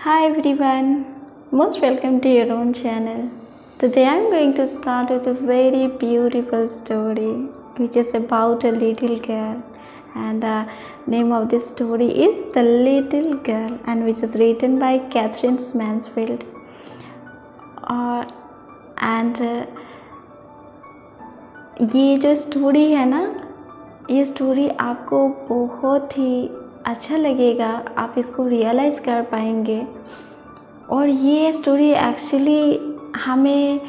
Hi everyone, most welcome to your own channel. Today I am going to start with a very beautiful story which is about a little girl, and the name of this story is The Little Girl, and which is written by Catherine Mansfield. ये जो story है ना, ये story आपको बहुत ही अच्छा लगेगा, आप इसको रियलाइज़ कर पाएंगे। और ये स्टोरी एक्चुअली हमें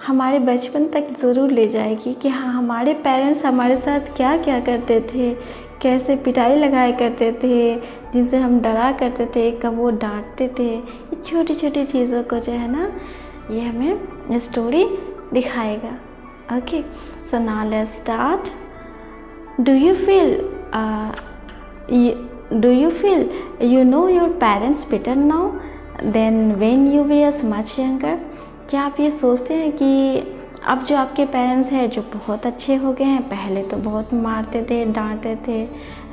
हमारे बचपन तक ज़रूर ले जाएगी कि हाँ, हमारे पेरेंट्स हमारे साथ क्या क्या करते थे, कैसे पिटाई लगाया करते थे, जिनसे हम डरा करते थे, कब वो डांटते थे। ये छोटी छोटी चीज़ों को जो है ना, ये हमें स्टोरी दिखाएगा। Okay, so now let's start. Do you feel you know your parents better now than when you were much younger? क्या आप ये सोचते हैं कि अब जो आपके पेरेंट्स हैं जो बहुत अच्छे हो गए हैं, पहले तो बहुत मारते थे, डांटते थे,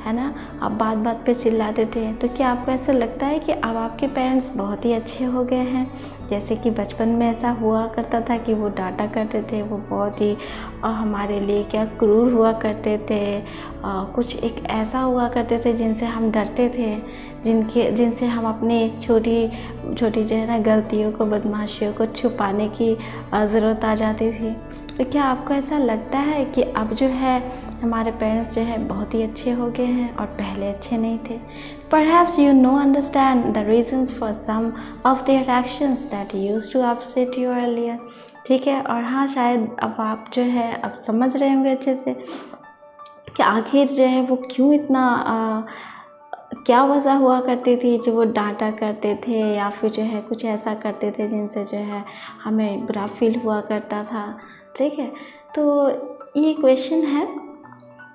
है ना, अब बात बात पे चिल्लाते थे, तो क्या आपको ऐसा लगता है कि अब आपके पेरेंट्स बहुत ही अच्छे हो गए हैं? जैसे कि बचपन में ऐसा हुआ करता था कि वो डांटा करते थे, वो बहुत ही हमारे लिए क्या क्रूर हुआ करते थे, कुछ एक ऐसा हुआ करते थे जिनसे हम डरते थे, जिनसे हम अपनी छोटी छोटी जो है ना गलतियों को, बदमाशियों को छुपाने की ज़रूरत आ जाती थी। तो क्या आपको ऐसा लगता है कि अब जो है हमारे पेरेंट्स जो है बहुत ही अच्छे हो गए हैं और पहले अच्छे नहीं थे? Perhaps you understand the reasons for some of their actions that used to upset you earlier. ठीक है, और हाँ, शायद अब आप जो है अब समझ रहे होंगे अच्छे से कि आखिर जो है वो क्यों इतना क्या वजह हुआ करती थी जो वो डांटा करते थे, या फिर जो है कुछ ऐसा करते थे जिनसे जो है हमें बुरा फील हुआ करता था। ठीक है, तो ये क्वेश्चन है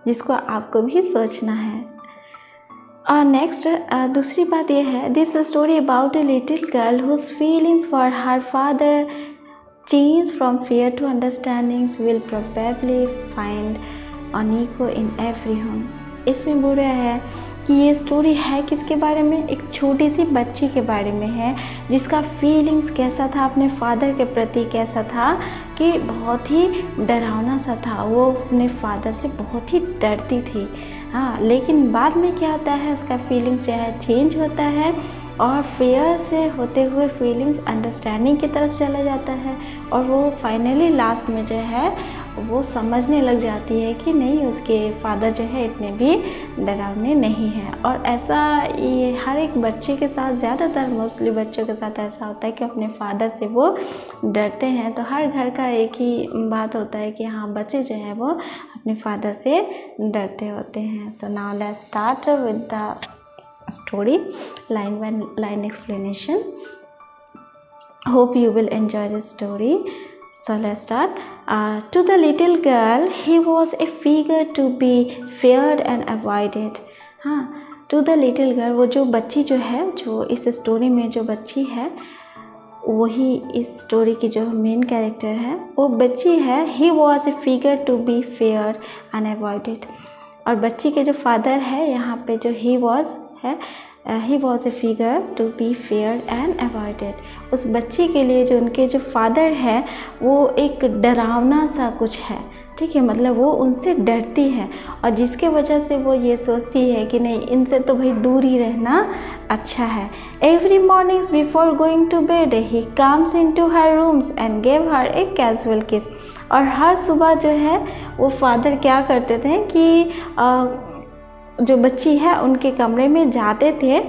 जिसको आपको भी सोचना है। और नेक्स्ट दूसरी बात ये है, this story about a little girl whose feelings for her father change from fear to understandings will probably find an echo in every home। इसमें बोल रहा है कि ये स्टोरी है किसके बारे में? एक छोटी सी बच्ची के बारे में है जिसका फीलिंग्स कैसा था अपने फादर के प्रति, कैसा था कि बहुत ही डरावना सा था। वो अपने फादर से बहुत ही डरती थी, हाँ, लेकिन बाद में क्या होता है, उसका फीलिंग्स जो है चेंज होता है और फियर से होते हुए फीलिंग्स अंडरस्टैंडिंग की तरफ चला जाता है, और वो फाइनली लास्ट में जो है वो समझने लग जाती है कि नहीं, उसके फादर जो है इतने भी डरावने नहीं हैं। और ऐसा ये हर एक बच्चे के साथ, ज़्यादातर मोस्टली बच्चों के साथ ऐसा होता है कि अपने फादर से वो डरते हैं। तो हर घर का एक ही बात होता है कि हाँ, बच्चे जो है वो अपने फादर से डरते होते हैं। So now let's start with the story, line by line explanation. Hope you will enjoy this story. So let's start. To the little girl, he was a figure to be feared and avoided. हाँ, to the little girl, वो जो बच्ची जो है, जो इस story में जो बच्ची है, वही इस स्टोरी की जो मेन कैरेक्टर है, वो बच्ची है। He was a figure to be feared and avoided। और बच्ची के जो फादर है, यहाँ पे जो he was है, he was a figure to be feared and avoided। उस बच्ची के लिए जो उनके जो फादर है वो एक डरावना सा कुछ है, ठीक है, मतलब वो उनसे डरती है, और जिसके वजह से वो ये सोचती है कि नहीं, इनसे तो भाई दूर ही रहना अच्छा है। Every mornings before going to bed he comes into her rooms and gave her a casual kiss। और हर सुबह जो है वो फादर क्या करते थे कि जो बच्ची है उनके कमरे में जाते थे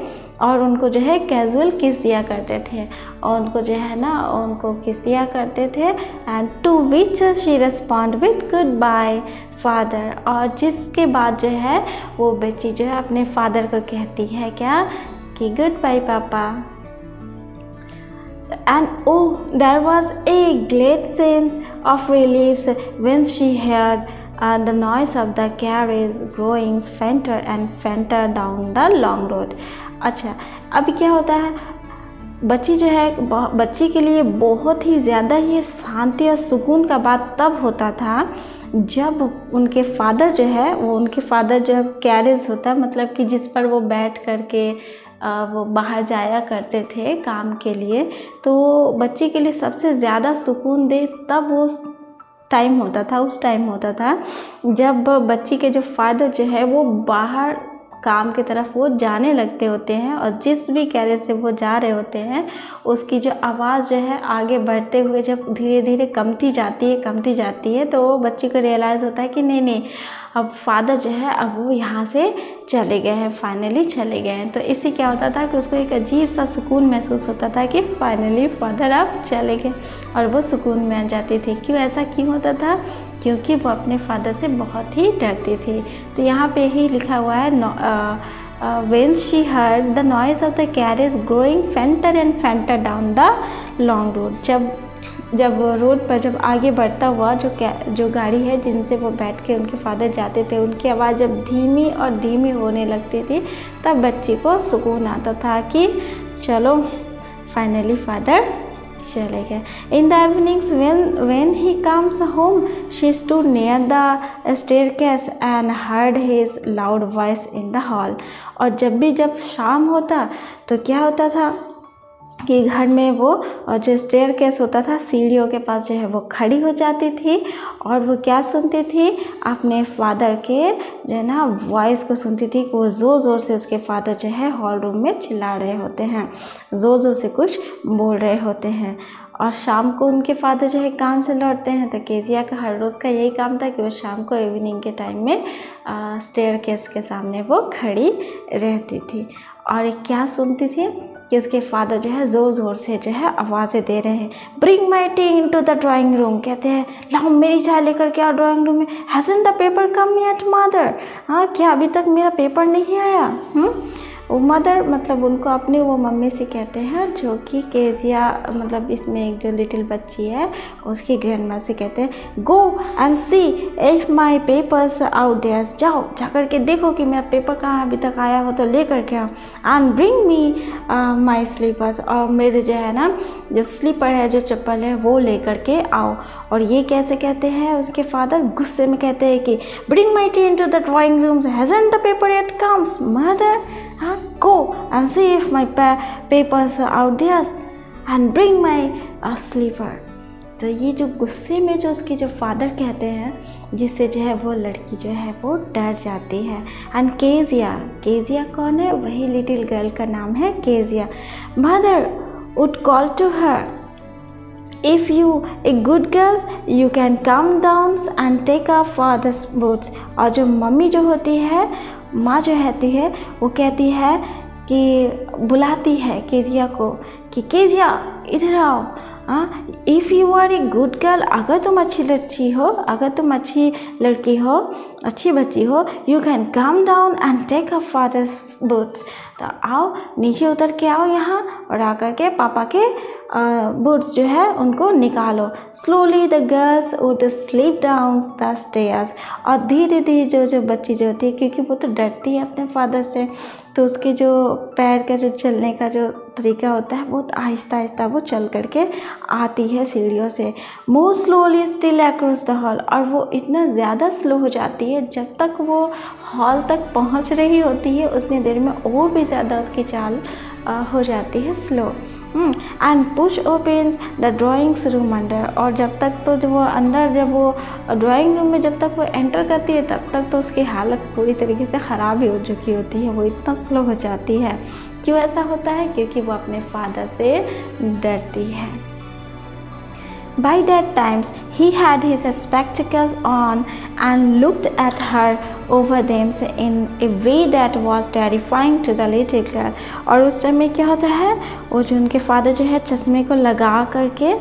और उनको जो है कैजुअल किस दिया करते थे, और उनको जो है ना उनको किस दिया करते थे। And to which she respond with goodbye father. और जिसके बाद जो है वो बच्ची जो है अपने फादर को कहती है क्या, कि गुड बाय पापा। And oh, there was a great sense of relief when she heard the noise of the carriage growing fainter and fainter down the long road। अच्छा, अभी क्या होता है, बच्ची जो है, बच्ची के लिए बहुत ही ज़्यादा ये शांति और सुकून का बात तब होता था जब उनके फादर जो है, वो उनके फादर जो कैरेज होता है, मतलब कि जिस पर वो बैठ करके वो बाहर जाया करते थे काम के लिए, तो बच्ची के लिए सबसे ज़्यादा सुकून दे तब वो टाइम होता था, उस टाइम होता था जब बच्ची के जो फादर जो है वो बाहर काम की तरफ वो जाने लगते होते हैं, और जिस भी कैरेज से वो जा रहे होते हैं उसकी जो आवाज़ जो है आगे बढ़ते हुए जब धीरे धीरे कमती जाती है, तो बच्ची को रियलाइज़ होता है कि नहीं अब फादर जो है अब वो यहाँ से चले गए हैं, फाइनली चले गए हैं। तो इससे क्या होता था कि उसको एक अजीब सा सुकून महसूस होता था कि फाइनली फादर अब चले गए, और वो सुकून में आ जाती थी। ऐसा क्यों होता था? क्योंकि वो अपने फादर से बहुत ही डरती थी। तो यहाँ पे ही लिखा हुआ है when she heard the noise of the carriage growing fainter and fainter down the long road, जब रोड पर जब आगे बढ़ता हुआ जो गाड़ी है जिनसे वो बैठ के उनके फादर जाते थे, उनकी आवाज़ जब धीमी और धीमी होने लगती थी, तब बच्ची को सुकून आता था कि चलो फाइनली फादर चले गए। In the evenings when he comes home, she stood near the staircase and heard his loud voice in the hall। और जब शाम होता तो क्या होता था कि घर में वो जो स्टेयरकेस होता था, सीढ़ियों के पास जो है वो खड़ी हो जाती थी, और वो क्या सुनती थी? अपने फादर के जो है ना वॉइस को सुनती थी कि वो ज़ोर ज़ोर से उसके फादर जो है हॉल रूम में चिल्ला रहे होते हैं, ज़ोर ज़ोर से कुछ बोल रहे होते हैं। और शाम को उनके फादर जो है काम से लौटते हैं, तो केजिया का हर रोज़ का यही काम था कि वो शाम को इवनिंग के टाइम में स्टेयरकेस के सामने वो खड़ी रहती थी, और क्या सुनती थी कि उसके फादर जो है ज़ोर ज़ोर से जो है आवाज़ें दे रहे हैं, bring my tea into the drawing room, कहते हैं लाओ मेरी चाय लेकर के आओ ड्राइंग रूम में। Hasn't the paper come yet mother, हाँ क्या अभी तक मेरा पेपर नहीं आया? वो मदर मतलब उनको अपनी वो मम्मी से कहते हैं, जो कि केजिया मतलब इसमें एक जो लिटिल बच्ची है उसकी ग्रैंडमा से कहते हैं go and see if my papers out there, जाओ जा कर के देखो कि मेरा पेपर कहाँ अभी तक आया हो तो ले कर के आओ, and bring me my slippers, और मेरे जो है ना जो स्लीपर है, जो चप्पल है वो ले कर के आओ। और ये कैसे कहते हैं? उसके फादर गुस्से में कहते हैं कि bring my tea into the drawing rooms, hasn't the paper yet comes mother, go and see if my papers are out there and bring my sleeper। तो ये जो गुस्से में जो उसके जो फादर कहते हैं, जिससे जो है वो लड़की जो है वो डर जाती है। एंड केजिया कौन है? वही लिटिल गर्ल का नाम है Kezia. Mother would call to her, if you a good girls you can come down and take our father's boots। और जो मम्मी जो होती है, माँ जो होती है, वो कहती है कि बुलाती है केजिया को कि केजिया इधर आओ, if you are a good girl, अगर तुम अच्छी लड़की हो, अगर तुम अच्छी लड़की हो, अच्छी बच्ची हो, you can come down and take a father's boots, तो आओ नीचे उतर के आओ यहाँ और आकर के पापा के बूट्स जो है उनको निकालो। Slowly the girls would slip down the stairs, और धीरे धीरे जो बच्ची जो होती है, क्योंकि वो तो डरती है अपने फादर से, तो उसके जो पैर का जो चलने का जो तरीका होता है बहुत आहिस्ता आहिस्ता वो चल करके आती है सीढ़ियों से। Move slowly still across the hall, और वो इतना ज़्यादा स्लो हो जाती है, जब तक वो हॉल तक पहुंच रही होती है उतनी देर में और भी ज़्यादा उसकी चाल हो जाती है slow. And push opens the drawings room under, और जब तक तो जो वो अंदर जब वो ड्राइंग रूम में जब तक वो एंटर करती है तब तक तो उसकी हालत पूरी तरीके से ख़राब ही हो चुकी होती है, वो इतना स्लो हो जाती है। क्यों ऐसा होता है? क्योंकि वो अपने फादर से डरती है। By that times he had his spectacles on and looked at her over them in a way that was terrifying to the little girl। और उस टाइम में क्या होता है, वो जो उनके फादर जो है चश्मे को लगा करके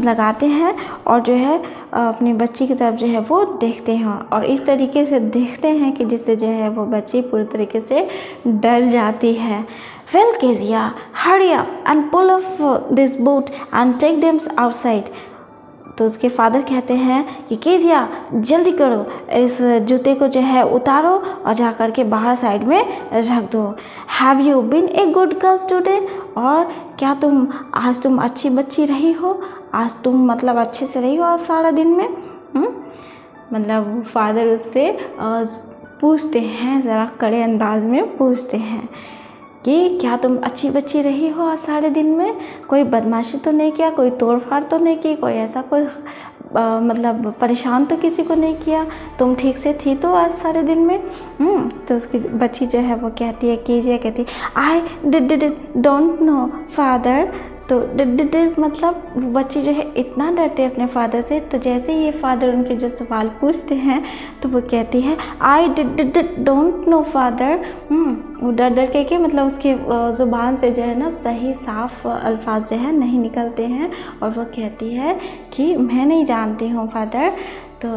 लगाते हैं और जो है अपनी बच्ची की तरफ जो है वो देखते हैं, और इस तरीके से देखते हैं कि जिससे जो है वो बच्ची पूरी तरीके से डर जाती है। Well Kezia, hurry up and pull off this boot and take them outside। तो उसके फादर कहते हैं कि केजिया जल्दी करो, इस जूते को जो है उतारो और जा कर के बाहर साइड में रख दो। Have you been a good girl today, और क्या आज तुम अच्छी बच्ची रही हो, आज तुम मतलब अच्छे से रही हो आज सारा दिन में। मतलब फादर उससे पूछते हैं, ज़रा कड़े अंदाज में पूछते हैं कि क्या तुम अच्छी बच्ची रही हो आज सारे दिन में, कोई बदमाशी तो नहीं किया, कोई तोड़ फाड़ तो नहीं की, कोई ऐसा कोई मतलब परेशान तो किसी को नहीं किया, तुम ठीक से थी तो आज सारे दिन में। तो उसकी बच्ची जो है वो कहती है, कीजिए कहती है, आई डोंट नो फादर। तो डिड मतलब वो बच्ची जो है इतना डरती है अपने फादर से। तो जैसे ही ये फादर उनके जो सवाल पूछते हैं तो वो कहती है, आई डोंट नो फादर। वो डर डर के मतलब उसकी ज़ुबान से जो है ना सही साफ अल्फाज जो है नहीं निकलते हैं, और वो कहती है कि मैं नहीं जानती हूँ फादर। तो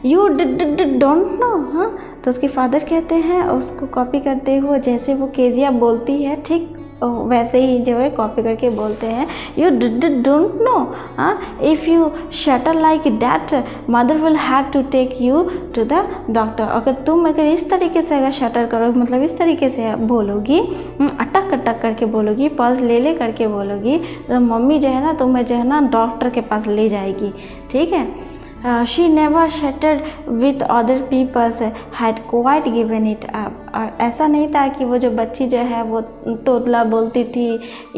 यू डोंट नो। हाँ, तो उसके फादर कहते हैं उसको कॉपी करते हुए, जैसे वो केजिया बोलती है ठीक वैसे ही जो है कॉपी करके बोलते हैं, you don't know. If you stutter like that mother will have to take you to the doctor. अगर इस तरीके से अगर शटर करो, मतलब इस तरीके से बोलोगी, अटक अटक करके बोलोगी, पल्स ले करके बोलोगी, तो मम्मी जो है ना तुम्हें जो है ना डॉक्टर के पास ले जाएगी, ठीक है। She never shattered with other people's had quite given it up। और ऐसा नहीं था कि वो जो बच्ची जो है वो तोतला बोलती थी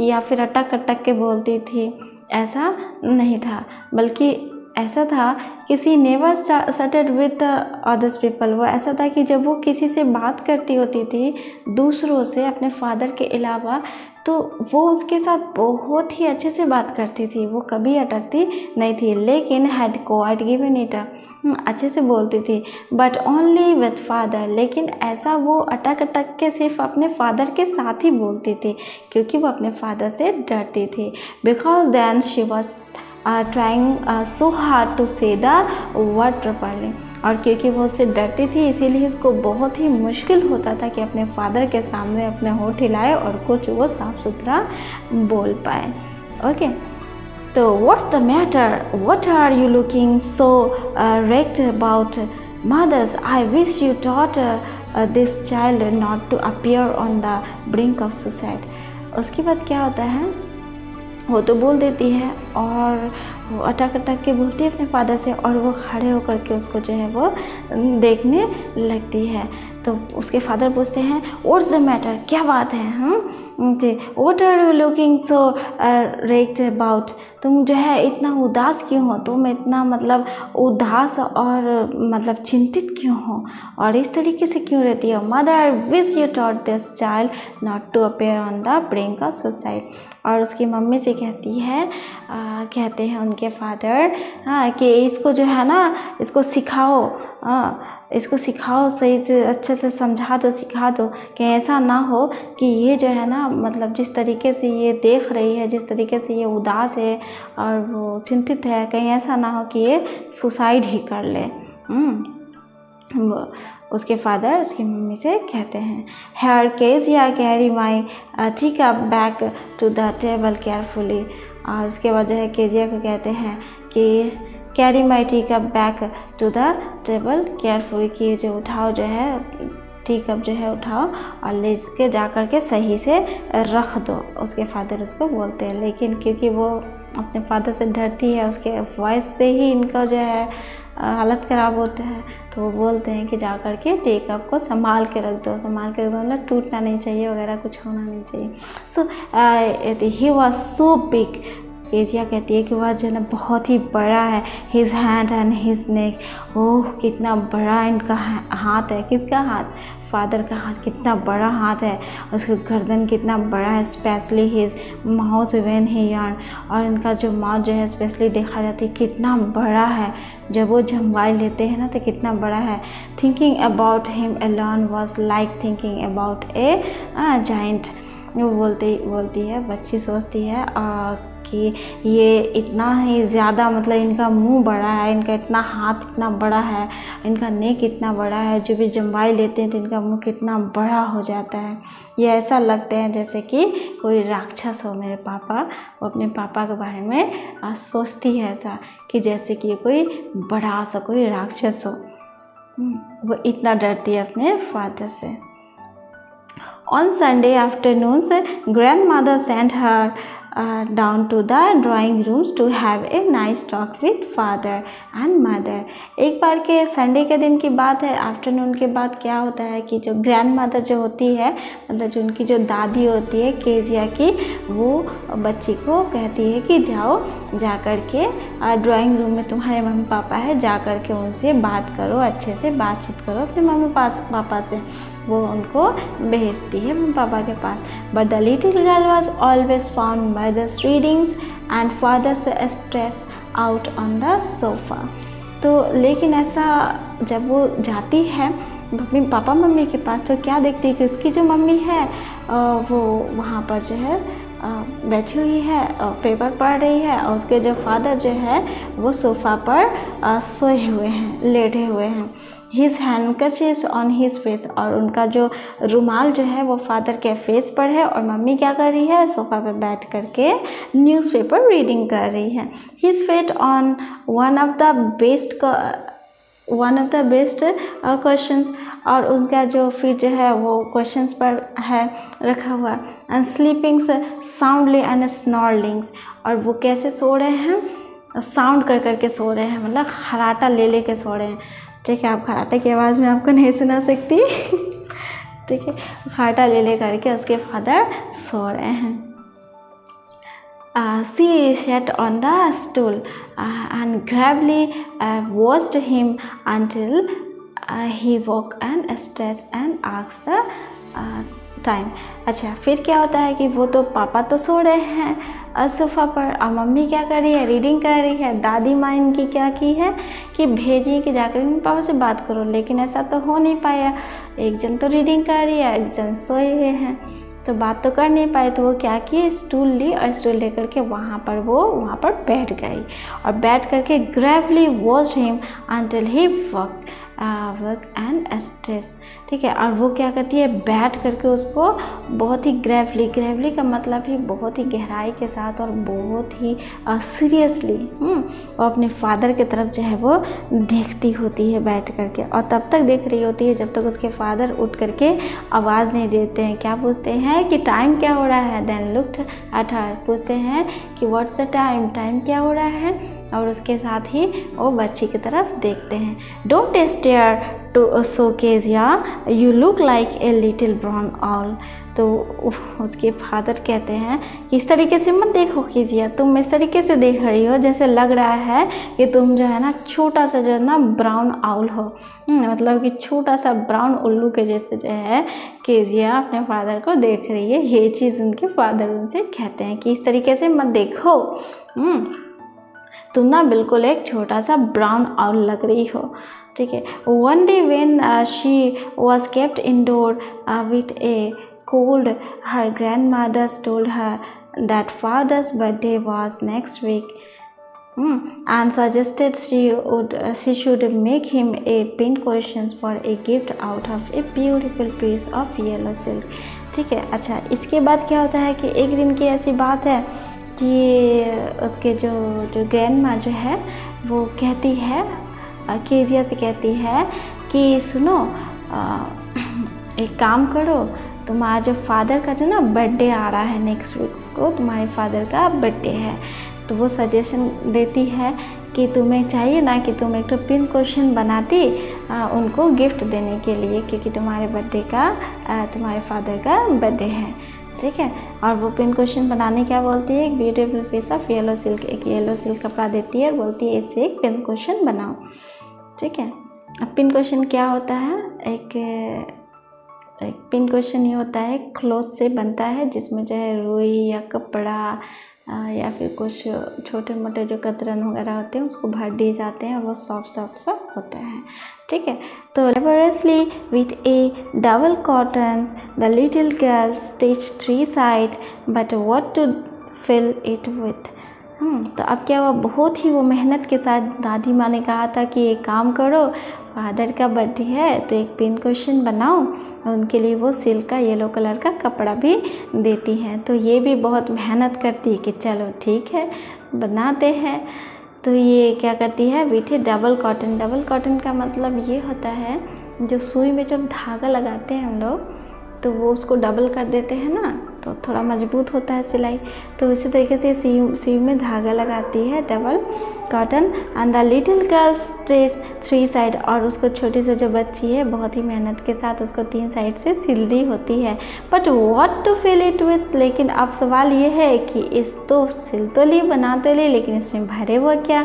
या फिर अटक अटक के बोलती थी, ऐसा नहीं था, बल्कि ऐसा था कि she never started with others people. वो ऐसा था कि जब वो किसी से बात करती होती थी दूसरों से अपने फादर के अलावा, तो वो उसके साथ बहुत ही अच्छे से बात करती थी, वो कभी अटकती नहीं थी, लेकिन हैड क्वाइट गिवन इट अच्छे से बोलती थी, बट ओनली विद फादर। लेकिन ऐसा वो अटक अटक के सिर्फ अपने फादर के साथ ही बोलती थी, क्योंकि वो अपने फादर से डरती थी। Because then she was trying so hard to say the word properly. और क्योंकि वो उससे डरती थी इसीलिए उसको बहुत ही मुश्किल होता था कि अपने फादर के सामने अपने होठ हिलाए और कुछ वो साफ सुथरा बोल पाए। ओके, तो what's the matter, what are you looking so wrecked about mothers, I wish you taught this child not to appear on the brink of suicide. उसके बाद क्या होता है, वो तो बोल देती है और वो अटक अटक के बोलती है अपने फादर से, और वो खड़े होकर के उसको जो है वो देखने लगती है। तो उसके फादर पूछते हैं, व्हाट्स द मैटर, क्या बात है। What are you looking so wrecked about, तुम जो है इतना उदास क्यों हो, तुम इतना मतलब उदास और मतलब चिंतित क्यों हो, और इस तरीके से क्यों रहती हो। Mother I wish you taught this child not to appear on the brink of suicide. और उसकी मम्मी से कहती है, कहते हैं उनके फादर, कि इसको जो है ना इसको सिखाओ, इसको सिखाओ, सही से अच्छे से समझा दो, सिखा दो, कि ऐसा ना हो कि ये जो है ना मतलब जिस तरीके से ये देख रही है, जिस तरीके से ये उदास है और वो चिंतित है, कहीं ऐसा ना हो कि ये सुसाइड ही कर ले। उसके फादर उसकी मम्मी से कहते हैं, here Kezia carry my teacup back to the table carefully. और उसके बाद जो है केजिया को कहते हैं कि carry my teacup back to the table carefully, कि जो उठाओ जो है टी कप जो है उठाओ और ले के जा कर के सही से रख दो, उसके फादर उसको बोलते हैं। लेकिन क्योंकि वो अपने फादर से डरती है, उसके वॉइस से ही इनका जो है हालत ख़राब होता है, तो वो बोलते हैं कि जा कर के टी कप को संभाल के रख दो, संभाल के रख दो मतलब टूटना नहीं चाहिए वगैरह, कुछ होना नहीं चाहिए। So he was so big. Kezia कहती है कि वह जो है ना बहुत ही बड़ा है, his hand and his neck, ओह कितना बड़ा इनका हाथ है। किसका हाथ? फादर का हाथ। कितना बड़ा हाथ है, उसका गर्दन कितना बड़ा है, specially his mouth when he yarn, और इनका जो माउथ जो है स्पेशली देखा जाती है कितना बड़ा है, जब वो जमवाई लेते हैं ना तो कितना बड़ा है। Thinking about him alone was like thinking about A giant. वो बोलती है, बच्ची सोचती है कि ये इतना ही ज़्यादा मतलब इनका मुंह बड़ा है, इनका इतना हाथ इतना बड़ा है, इनका नेक इतना बड़ा है, जो भी जम्बाई लेते हैं तो इनका मुंह कितना बड़ा हो जाता है। ये ऐसा लगते हैं जैसे कि कोई राक्षस हो। मेरे पापा, वो अपने पापा के बारे में सोचती है ऐसा कि जैसे कि कोई बड़ा सा कोई राक्षस हो। वो इतना डरती है अपने फादर से। On Sunday afternoons, grandmother sent her down to the drawing rooms to have a nice talk with father and mother. एक बार के संडे के दिन की बात है, आफ्टरनून के बाद क्या होता है कि जो ग्रैंड मदर जो होती है, मतलब जो उनकी जो दादी होती है केजिया की, वो बच्ची को कहती है कि जाओ जा कर के ड्राइंग रूम में तुम्हारे मम्मी पापा है, जा कर के उनसे बात करो, अच्छे से बातचीत करो अपने मम्मी पापा से। वो उनको भेजती है मम्मी पापा के पास। But the little girl was always found mother's readings and father's stress out on the sofa. तो लेकिन ऐसा जब वो जाती है अपनी पापा मम्मी के पास, तो क्या देखती है कि उसकी जो मम्मी है वो वहाँ पर जो है बैठी हुई है, पेपर पढ़ रही है, और उसके जो फादर जो है वो सोफ़ा पर सोए हुए हैं, लेटे हुए हैं। His handkerchief on his face, और उनका जो रुमाल जो है वो फादर के फेस पर है, और मम्मी क्या कर रही है, सोफ़ा पर बैठ करके न्यूज़पेपर रीडिंग कर रही है। His fate on one of the best questions, और उनका जो फीट जो है वो क्वेश्चंस पर है रखा हुआ। एंड स्लीपिंग्स साउंडली एंड स्नॉर्लिंग्स, और वो कैसे सो रहे हैं, साउंड कर करके सो रहे हैं, मतलब खराटा ले ले के सो रहे हैं। ठीक है, आप खराटे की आवाज़ में आपको नहीं सुना सकती ठीक है, खराटा ले करके उसके फादर सो रहे हैं। She sat on the stool and gravely watched him until he woke and stretched and asked the time. अच्छा, फिर क्या होता है कि वो तो पापा तो सो रहे हैं सोफ़ा पर, और मम्मी क्या कर रही है, रीडिंग कर रही है। दादी माँ इनकी क्या की है कि भेजी कि जाकर मम्मी पापा से बात करो, लेकिन ऐसा तो हो नहीं पाया। एक जन तो रीडिंग कर रही है, एक जन सोए हुए हैं, तो बात तो कर नहीं पाए। तो वो क्या की, स्टूल ली, और स्टूल लेकर के वहाँ पर बैठ गई, और बैठ करके Gravely watch him until he work and stress. ठीक है, और वो क्या करती है, बैठ करके उसको बहुत ही ग्रेवली का मतलब ही बहुत ही गहराई के साथ और बहुत ही सीरियसली वो अपने फादर की तरफ जो है वो देखती होती है बैठ करके, और तब तक देख रही होती है जब तक उसके फादर उठ करके आवाज़ नहीं देते हैं। क्या पूछते हैं कि टाइम क्या हो रहा है। देन लुक्ड एट हर, पूछते हैं कि व्हाट्स द टाइम, टाइम क्या हो रहा है, और उसके साथ ही वो बच्ची की तरफ देखते हैं। Don't stare too so Kezia, you look like a little brown owl. तो उसके फादर कहते हैं कि इस तरीके से मत देखो केजिया, तुम इस तरीके से देख रही हो जैसे लग रहा है कि तुम जो है ना छोटा सा जो है ना ब्राउन आउल हो। मतलब कि छोटा सा ब्राउन उल्लू के जैसे जो है केजिया अपने फादर को देख रही है। ये चीज़ उनके फादर उनसे कहते हैं कि इस तरीके से मत देखो, तुम ना बिल्कुल एक छोटा सा ब्राउन आउल लग रही हो। ठीक है, one day when she was kept indoor with A cold, her grandmother told her that father's birthday was next week and suggested she should make him a pincushion for a gift out of a beautiful piece of yellow silk। ठीक है, अच्छा इसके बाद क्या होता है कि एक दिन की ऐसी बात है कि उसके जो ग्रैंड माँ जो है वो कहती है, केजिया से कहती है कि सुनो, एक काम करो, तुम्हारा जो फादर का जो ना बर्थडे आ रहा है नेक्स्ट वीक्स को, तुम्हारे फादर का बर्थडे है, तो वो सजेशन देती है कि तुम्हें चाहिए ना कि तुम एक तो पिन क्वेश्चन बनाती उनको गिफ्ट देने के लिए, क्योंकि तुम्हारे बर्थडे का तुम्हारे फादर का बर्थडे है। ठीक है, और वो पिन क्वेश्चन बनाने क्या बोलती है, एक beautiful piece of yellow silk, एक येलो सिल्क कपड़ा देती है और बोलती है इससे एक पिन क्वेश्चन बनाओ। ठीक है, अब पिन क्वेश्चन क्या होता है, एक पिन क्वेश्चन ये होता है क्लॉथ से बनता है, जिसमें जो है रुई या कपड़ा या फिर कुछ छोटे मोटे जो कतरन वगैरह होते हैं उसको भर दिए जाते हैं और वो सॉफ्ट सा होता है। ठीक है, तो laboriously with a double cottons the little girl stitch 3 side but what to fill it with. तो अब क्या हुआ, बहुत ही वो मेहनत के साथ दादी माँ ने कहा था कि एक काम करो, फादर का बर्थडे है तो एक पिन क्वेश्चन बनाओ, और उनके लिए वो सिल्क का येलो कलर का कपड़ा भी देती हैं। तो ये भी बहुत मेहनत करती है कि चलो ठीक है बनाते हैं। तो ये क्या करती है, with a double cotton. Double cotton का मतलब ये होता है जो सुई में जब धागा लगाते हैं हम लोग तो वो उसको डबल कर देते हैं ना, तो थोड़ा मजबूत होता है सिलाई। तो इसी तरीके से सुई में धागा लगाती है double cotton. And the little girl stitch 3 side, और उसको छोटी सी जो बच्ची है बहुत ही मेहनत के साथ उसको 3 साइड से सिलती होती है। But what to fill it with, लेकिन अब सवाल ये है कि इस तो सिल तो ली, बना तो ली, लेकिन इसमें भरे वो क्या?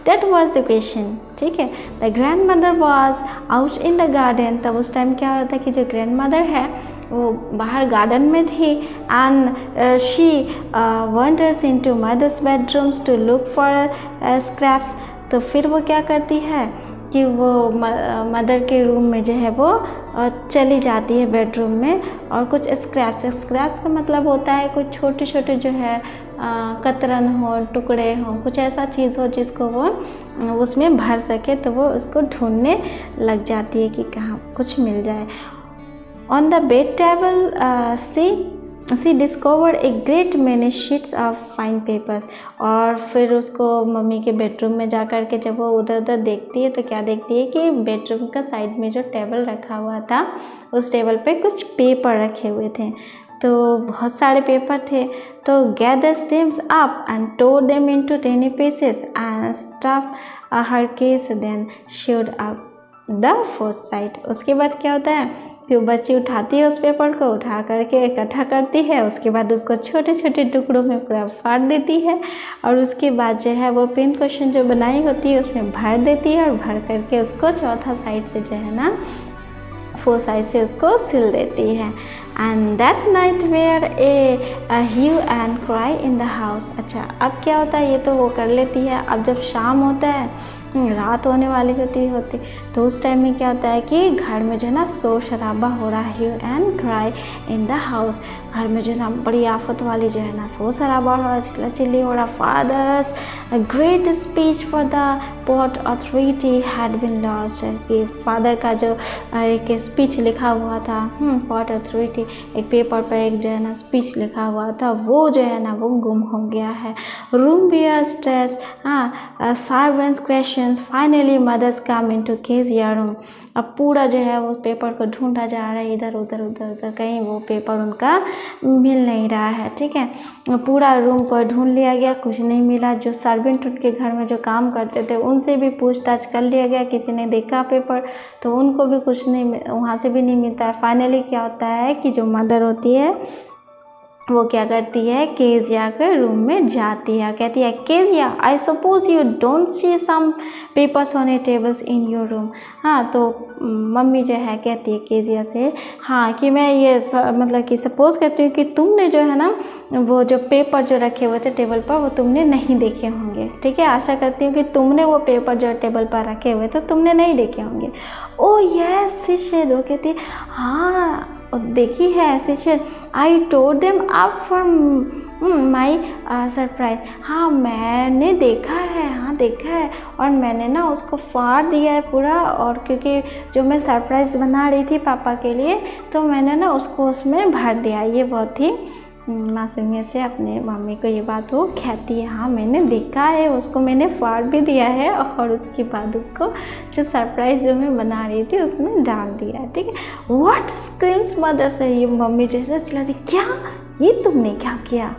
That was the question. ठीक है, the grandmother was out in the garden. तब उस टाइम क्या हो रहा था कि जो ग्रैंड मदर है वो बाहर गार्डन में थी। And she wanders into mother's bedrooms to look for scraps. तो फिर वो क्या करती है कि वो मदर के रूम में जो है वो चली जाती है बेडरूम में, और कुछ स्क्रैप्स का मतलब होता है कुछ छोटे छोटे जो है कतरन हो, टुकड़े हो, कुछ ऐसा चीज़ हो जिसको वो उसमें भर सके। तो वो उसको ढूंढने लग जाती है कि कहाँ कुछ मिल जाए। On the bed table she discover a great many sheets of fine papers. और फिर उसको मम्मी के बेडरूम में जा कर के जब वो उधर उधर देखती है तो क्या देखती है कि बेडरूम का साइड में जो टेबल रखा हुआ था उस टेबल पे कुछ पेपर रखे हुए थे। तो बहुत सारे पेपर थे। तो gather stems up and tore them into tiny pieces and stuff her case, then sewed up the fourth side. उसके बाद क्या होता है कि वो बच्ची उठाती है उस पेपर को, उठा करके इकट्ठा करती है, उसके बाद उसको छोटे छोटे टुकड़ों में पूरा फाड़ देती है, और उसके बाद जो है वो पिन क्वेश्चन जो बनाई होती है उसमें भर देती है, और भर करके उसको चौथा साइड से जो है ना 4 साइड से उसको सिल देती है। And that night were a hue and cry in the house. अच्छा, अब क्या होता है, ये तो वो कर लेती है। अब जब शाम होता है, रात होने वाली होती तो उस टाइम में क्या होता है कि घर में जो है ना शोर शराबा हो रहा है, hue and cry in the house. घर में जो है ना बड़ी आफत वाली जो है ना शोर शराबा हो रहा है, चिल्ला चिल्ली हो रहा। Father's great speech for the port authority had been lost. कि फादर का जो एक स्पीच लिखा हुआ था पोर्ट अथॉरिटी, एक पेपर पर एक जो है ना स्पीच लिखा हुआ था, वो जो है ना वो गुम हो गया है। Room bear stress, servants questions, finally mothers come into Kezia room. अब पूरा जो है उस पेपर को ढूंढा जा रहा है, इधर उधर उधर उधर, कहीं वो पेपर उनका मिल नहीं रहा है। ठीक है, पूरा रूम को ढूंढ लिया गया, कुछ नहीं मिला। जो सर्वेंट उनके घर में जो काम करते थे उनसे भी पूछताछ कर लिया गया, किसी ने देखा पेपर तो उनको भी कुछ नहीं, वहाँ से भी नहीं मिलता है। फाइनली क्या होता है कि जो मदर होती है वो क्या करती है, केजिया के रूम में जाती है, कहती है Kezia I suppose you don't see some papers on a tables in your room. हाँ, तो मम्मी जो है कहती है केजिया से, हाँ कि मैं ये मतलब कि सपोज करती हूँ कि तुमने जो है ना वो जो पेपर जो रखे हुए थे टेबल पर वो तुमने नहीं देखे होंगे। ठीक है, आशा करती हूँ कि तुमने वो पेपर जो टेबल पर रखे हुए थे तुमने नहीं देखे होंगे। ओ यस शिशर, वो कहती है हाँ देखी है ऐसे। I told them up for my surprise. हाँ मैंने देखा है, हाँ देखा है, और मैंने ना उसको फाड़ दिया है पूरा, और क्योंकि जो मैं सरप्राइज़ बना रही थी पापा के लिए तो मैंने ना उसको उसमें भर दिया। ये बहुत ही मासूमियत से अपने मम्मी को ये बात वो कहती है, हाँ मैंने देखा है, उसको मैंने फाड़ भी दिया है, और उसके बाद उसको जो सरप्राइज़ जो मैं बना रही थी उसमें डाल दिया है। ठीक है, व्हाट स्क्रीम्स मदर से, ये मम्मी जैसे चिल्लाती, क्या ये तुमने क्या किया,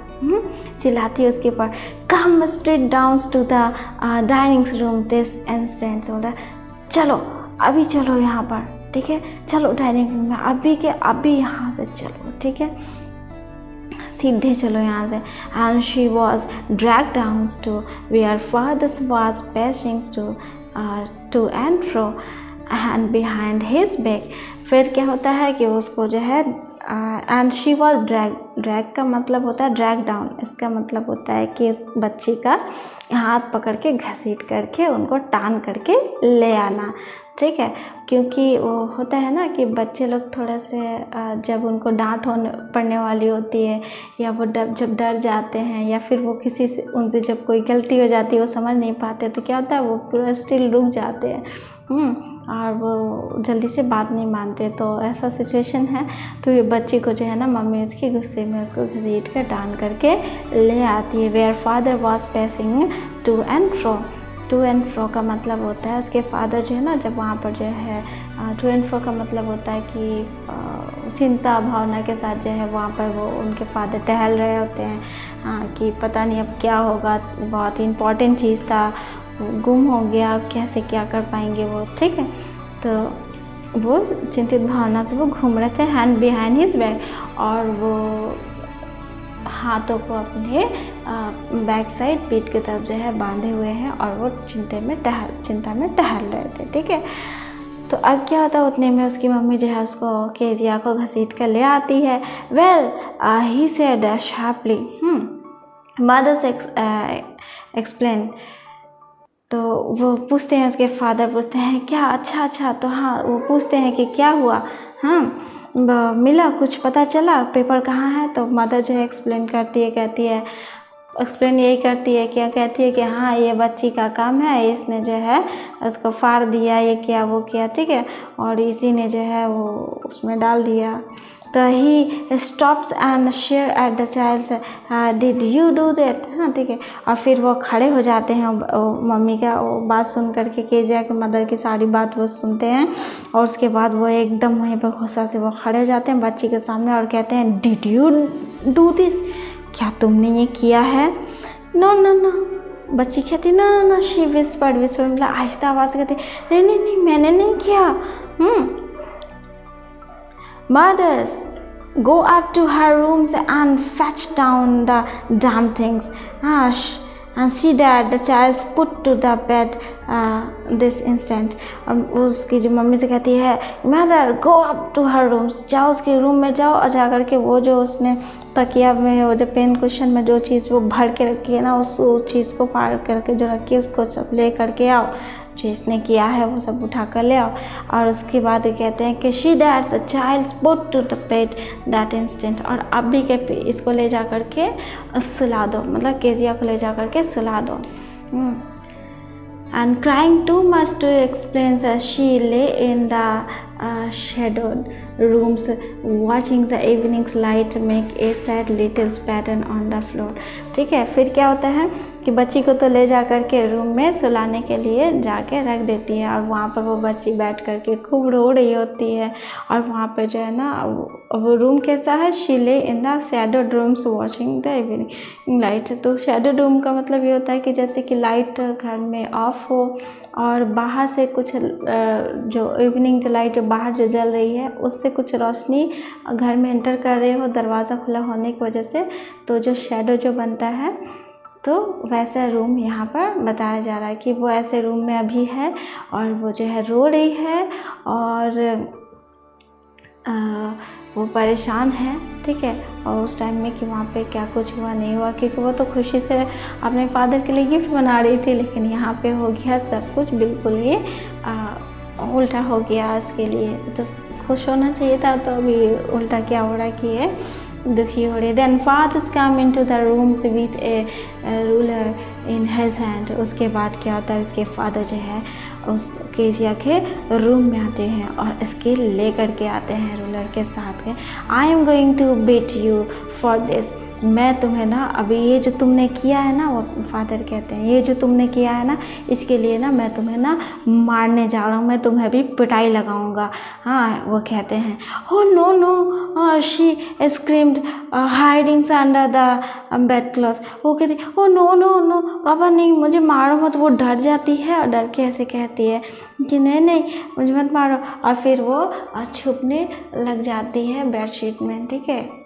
चिल्लाती है उसके ऊपर। Come straight down to the dining room this instant order. चलो अभी चलो यहाँ पर, ठीक है, चलो डाइनिंग रूम में अभी के अभी यहाँ से चलो। ठीक है, सीधे चलो यहाँ से। And she was drag down to where father's was pacing to and fro and behind his back. फिर क्या होता है कि उसको जो है एंड शी वॉज ड्रैग का मतलब होता है ड्रैग डाउन, इसका मतलब होता है कि उस बच्ची का हाथ पकड़ के घसीट करके उनको टान करके ले आना। ठीक है, क्योंकि वो होता है ना कि बच्चे लोग थोड़ा से जब उनको डांट पड़ने वाली होती है, या वो जब डर जाते हैं, या फिर वो किसी से उनसे जब कोई गलती हो जाती है वो समझ नहीं पाते, तो क्या होता है वो पूरा स्टिल रुक जाते हैं और वो जल्दी से बात नहीं मानते। तो ऐसा सिचुएशन है, तो ये बच्ची को जो है ना मम्मी उसके गुस्से में उसको घसीट कर टान करके ले आती है। Where father was pacing to and fro to and fro का मतलब होता है उसके फादर जो है ना, जब वहाँ पर जो है टू एंड फ्रो का मतलब होता है कि चिंता भावना के साथ जो है वहाँ पर वो उनके फादर टहल रहे होते हैं कि पता नहीं अब क्या होगा, बहुत इम्पॉर्टेंट चीज़ था, गुम हो गया, कैसे क्या कर पाएंगे वो, ठीक है। तो वो चिंतित भावना से वो घूम रहे थे हैंड बिहाइंड हिज बैक, और वो हाथों को अपने बैक साइड पीठ की तरफ जो है बांधे हुए हैं, और वो चिंता में टहल रहे थे, ठीक है। तो अब क्या होता है, उतने में उसकी मम्मी जो है उसको केजिया को घसीट कर ले आती है। Well he said sharply, mother's explain. तो वो पूछते हैं, उसके फादर पूछते हैं क्या, अच्छा तो हाँ, वो पूछते हैं कि क्या हुआ, मिला कुछ, पता चला, पेपर कहाँ है। तो मदर जो है एक्सप्लेन करती है, यही करती है, क्या कहती है कि हाँ ये बच्ची का काम है, इसने जो है उसको फाड़ दिया, ये किया वो किया, ठीक है, और इसी ने जो है वो उसमें डाल दिया। तो he stops and share at the child, did you do that, हाँ ठीक है। और फिर वो खड़े हो जाते हैं, मम्मी का वो बात सुन करके, केजिया के मदर की सारी बात वो सुनते हैं, और उसके बाद वो एकदम वहीं पर गुस्सा से वो खड़े हो जाते हैं बच्ची के सामने और कहते हैं डिड यू डू दिस, क्या तुमने ये किया है। नो, बच्ची कहती ना, शी विस्पर्ड, मतलब आहिस्ता आवाज़ से कहती नहीं मैंने नहीं किया। Mothers, go up to her rooms and fetch down the damn things. And see that the child's put to the bed this instant. उसकी जो मम्मी से कहती है, mother go up to her rooms, जाओ उसके रूम में जाओ, और जा करके वो जो उसने तकिया में, वो जो पेन कुशन में जो चीज़ वो भर के रखी है ना, उस चीज़ को फाड़ करके जो रखी है उसको सब ले करके आओ, जो इसने किया है वो सब उठा कर ले आओ। और उसके बाद कहते हैं कि she that's a child's put to the bed that instant, और अब भी के इसको ले जा करके सुला दो, मतलब केजिया को ले जा करके सुला दो। And crying too much to explain, she lay in the shadowed rooms watching the evening's light make a sad little pattern on the floor, ठीक है। फिर क्या होता है कि बच्ची को तो ले जा कर के रूम में सुलाने के लिए जाके रख देती है, और वहाँ पर वो बच्ची बैठ कर के खूब रो रही होती है, और वहाँ पर जो है ना वो रूम कैसा है, शी ले in the shadowed rooms watching the evening light. तो शैडोड रूम का मतलब ये होता है कि जैसे कि लाइट घर में ऑफ हो, और बाहर से कुछ जो इवनिंग जो लाइट बाहर जो जल रही है उससे कुछ रोशनी घर में एंटर कर रही हो, दरवाज़ा खुला होने की वजह से, तो जो शैडो जो बनता है, तो वैसा रूम यहाँ पर बताया जा रहा है कि वो ऐसे रूम में अभी है, और वो जो है रो रही है, और वो परेशान है, ठीक है। और उस टाइम में कि वहाँ पे क्या कुछ हुआ नहीं हुआ, क्योंकि वो तो खुशी से अपने फादर के लिए गिफ्ट बना रही थी, लेकिन यहाँ पे हो गया सब कुछ बिल्कुल ही उल्टा हो गया उसके लिए। तो खुश होना चाहिए था, तो अभी उल्टा क्या हो रहा कि ये दुखी हो रही। Then father's come into the rooms with a ruler in his hand. उसके बाद क्या होता है, उसके फादर जो है उस केजिया के रूम में आते हैं और स्केल ले करके आते हैं रूलर के साथ में। I am going to beat you for this, मैं तुम्हें ना अभी ये जो तुमने किया है ना, वो फादर कहते हैं ये जो तुमने किया है ना, इसके लिए ना मैं तुम्हें ना मारने जा रहा हूँ, मैं तुम्हें भी पिटाई लगाऊंगा। हाँ, वो कहते हैं oh no no, she screamed hiding under the bed cloth. वो कहती ओ नो नो नो पापा नहीं, मुझे मारो मत। वो डर जाती है और डर के ऐसे कहती है कि नहीं नहीं मुझे मत मारो, और फिर वो छुपने लग जाती है बेडशीट में, ठीक है।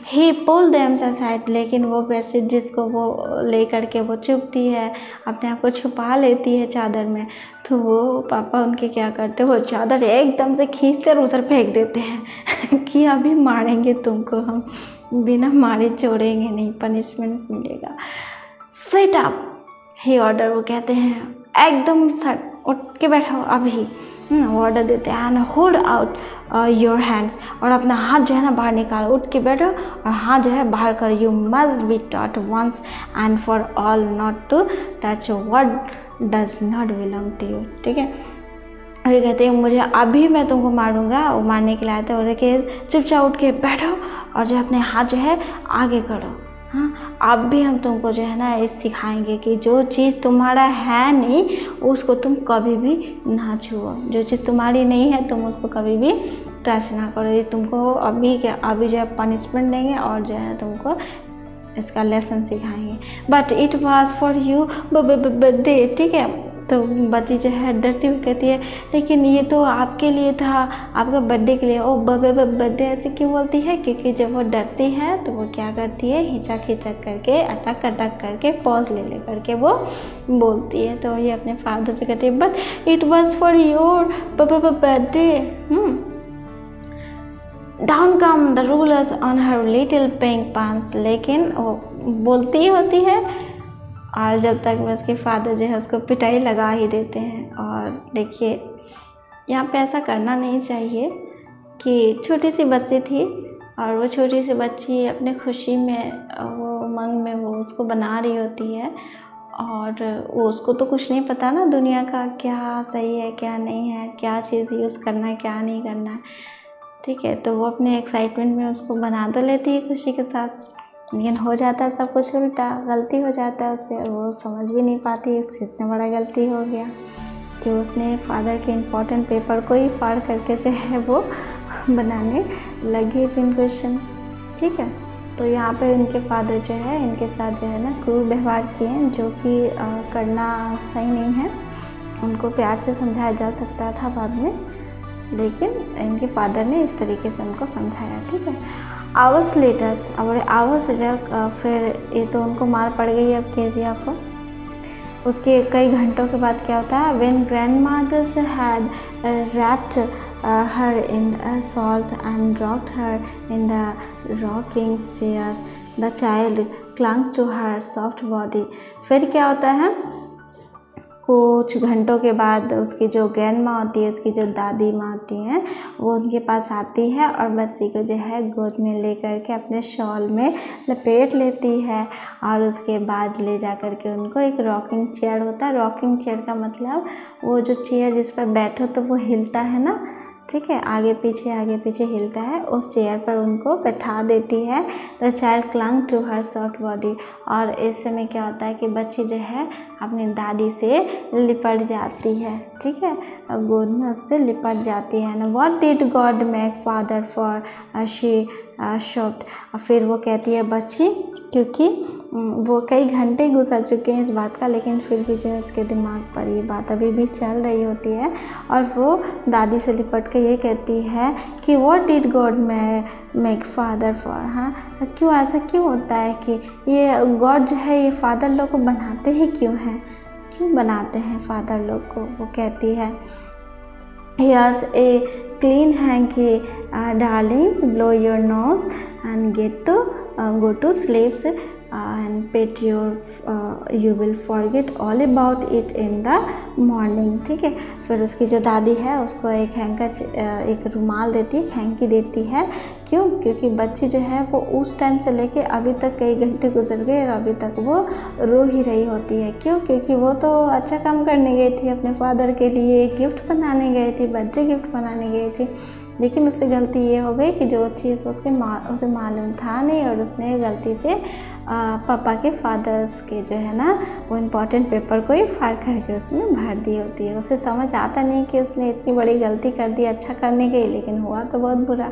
ही पुल देम साइड, लेकिन वो बेडशीट जिसको वो ले करके वो चुपती है, अपने आप को छुपा लेती है चादर में। तो वो पापा उनके क्या करते हैं, वो चादर एकदम से खींचते और उधर फेंक देते हैं कि अभी मारेंगे तुमको, हम बिना मारे छोड़ेंगे नहीं, पनिशमेंट मिलेगा। सिट अप ही ऑर्डर, वो कहते हैं एकदम सट उठ के बैठो अभी, वो ऑर्डर देते हैं। And hold out your hands, और अपना हाथ जो है ना बाहर निकालो, उठ के बैठो और हाथ जो है बाहर करो। You must be taught once and for all not to touch what does not belong to you, ठीक है। और ये कहते हैं मुझे अभी मैं तुमको मारूंगा, वो मारने के लिए आते हैं। बोले कि चुपचाप उठ के बैठो और जो अपने हाथ जो है आगे करो, हाँ, अब भी हम तुमको जो है ना ये सिखाएंगे कि जो चीज़ तुम्हारा है नहीं उसको तुम कभी भी ना छुओ, जो चीज़ तुम्हारी नहीं है तुम उसको कभी भी टच ना करो। ये तुमको अभी जो है पनिशमेंट देंगे और जो है तुमको इसका लेसन सिखाएंगे। But it was for you birthday, ठीक है। तो बच्ची जो है डरती हुई कहती है लेकिन ये तो आपके लिए था, आपका बर्थडे के लिए। ओ बर्थडे ऐसे क्यों बोलती है? क्योंकि जब वो डरती है तो वो क्या करती है, हिचक हिचक करके अटक अटक करके पॉज ले करके वो बोलती है। तो ये अपने फादर से कहती है but it was for your birthday. Down come the rulers on her little pink palms, लेकिन वो बोलती होती है और जब तक उसके फादर जो है उसको पिटाई लगा ही देते हैं। और देखिए यहाँ पे ऐसा करना नहीं चाहिए कि छोटी सी बच्ची थी और वो छोटी सी बच्ची अपने खुशी में वो उमंग में वो उसको बना रही होती है और वो उसको तो कुछ नहीं पता ना दुनिया का, क्या सही है क्या नहीं है, क्या चीज़ यूज़ करना है क्या नहीं करना है, ठीक है। तो वो अपने एक्साइटमेंट में उसको बना तो लेती है खुशी के साथ, लेकिन हो जाता है सब कुछ उल्टा, गलती हो जाता है उससे और वो समझ भी नहीं पाती इससे इतना बड़ा गलती हो गया कि उसने फादर के इम्पोर्टेंट पेपर को ही फाड़ करके जो है वो बनाने लगी पिन क्वेश्चन, ठीक है। तो यहाँ पर इनके फादर जो है इनके साथ जो है ना क्रूर व्यवहार किए हैं, जो कि करना सही नहीं है। उनको प्यार से समझाया जा सकता था बाद में, लेकिन इनके फादर ने इस तरीके से उनको समझाया, ठीक है। आवर्स लेटर्स, और आवर्स लेटर फिर ये तो उनको मार पड़ गई अब केजिया को। उसके कई घंटों के बाद क्या होता है, when grandmother's had wrapped her in shawls and rocked her in the rocking chairs, the child clung to her soft body। फिर क्या होता है, कुछ घंटों के बाद उसकी जो ग्रैंड माँ होती है, उसकी जो दादी माँ होती हैं, वो उनके पास आती है और बच्ची को जो है गोद में ले करके अपने शॉल में लपेट लेती है और उसके बाद ले जा कर के उनको एक रॉकिंग चेयर होता है। रॉकिंग चेयर का मतलब वो जो चेयर जिस पर बैठो तो वो हिलता है ना, ठीक है, आगे पीछे हिलता है, उस चेयर पर उनको बैठा देती है। The child clung to her soft body, और इस समय क्या होता है कि बच्ची जो है अपनी दादी से लिपट जाती है, ठीक है, गोद में उससे लिपट जाती है ना। What did God make father for she शॉप्ड, और फिर वो कहती है बच्ची, क्योंकि वो कई घंटे गुजर चुके हैं इस बात का, लेकिन फिर भी जो है उसके दिमाग पर ये बात अभी भी चल रही होती है और वो दादी से लिपट के ये कहती है कि what did God make father for, हाँ क्यों ऐसा क्यों होता है कि ये गॉड जो है ये फादर लोग को बनाते ही क्यों हैं, क्यों बनाते हैं फादर लोग को। वो कहती है here's a clean hanky, darlings, blow your nose and go to sleep and pet your you will forget all about it in the morning, ठीक है। फिर उसकी जो दादी है उसको एक एक रुमाल देती है, एक हैंकी देती है। क्यों? क्योंकि बच्ची जो है वो उस टाइम से लेके अभी तक कई घंटे गुजर गए और अभी तक वो रो ही रही होती है। क्यों? क्योंकि वो तो अच्छा काम करने गई थी, अपने फादर के लिए गिफ्ट बनाने गई थी, बर्थडे गिफ्ट बनाने गई थी, लेकिन उससे गलती ये हो गई कि जो चीज़ उसे मालूम था नहीं और उसने गलती से पापा के फादर्स के जो है ना वो इम्पोर्टेंट पेपर को ही फाड़ करके उसमें भर दी होती है। उसे समझ आता नहीं कि उसने इतनी बड़ी गलती कर दी अच्छा करने गई, लेकिन हुआ तो बहुत बुरा,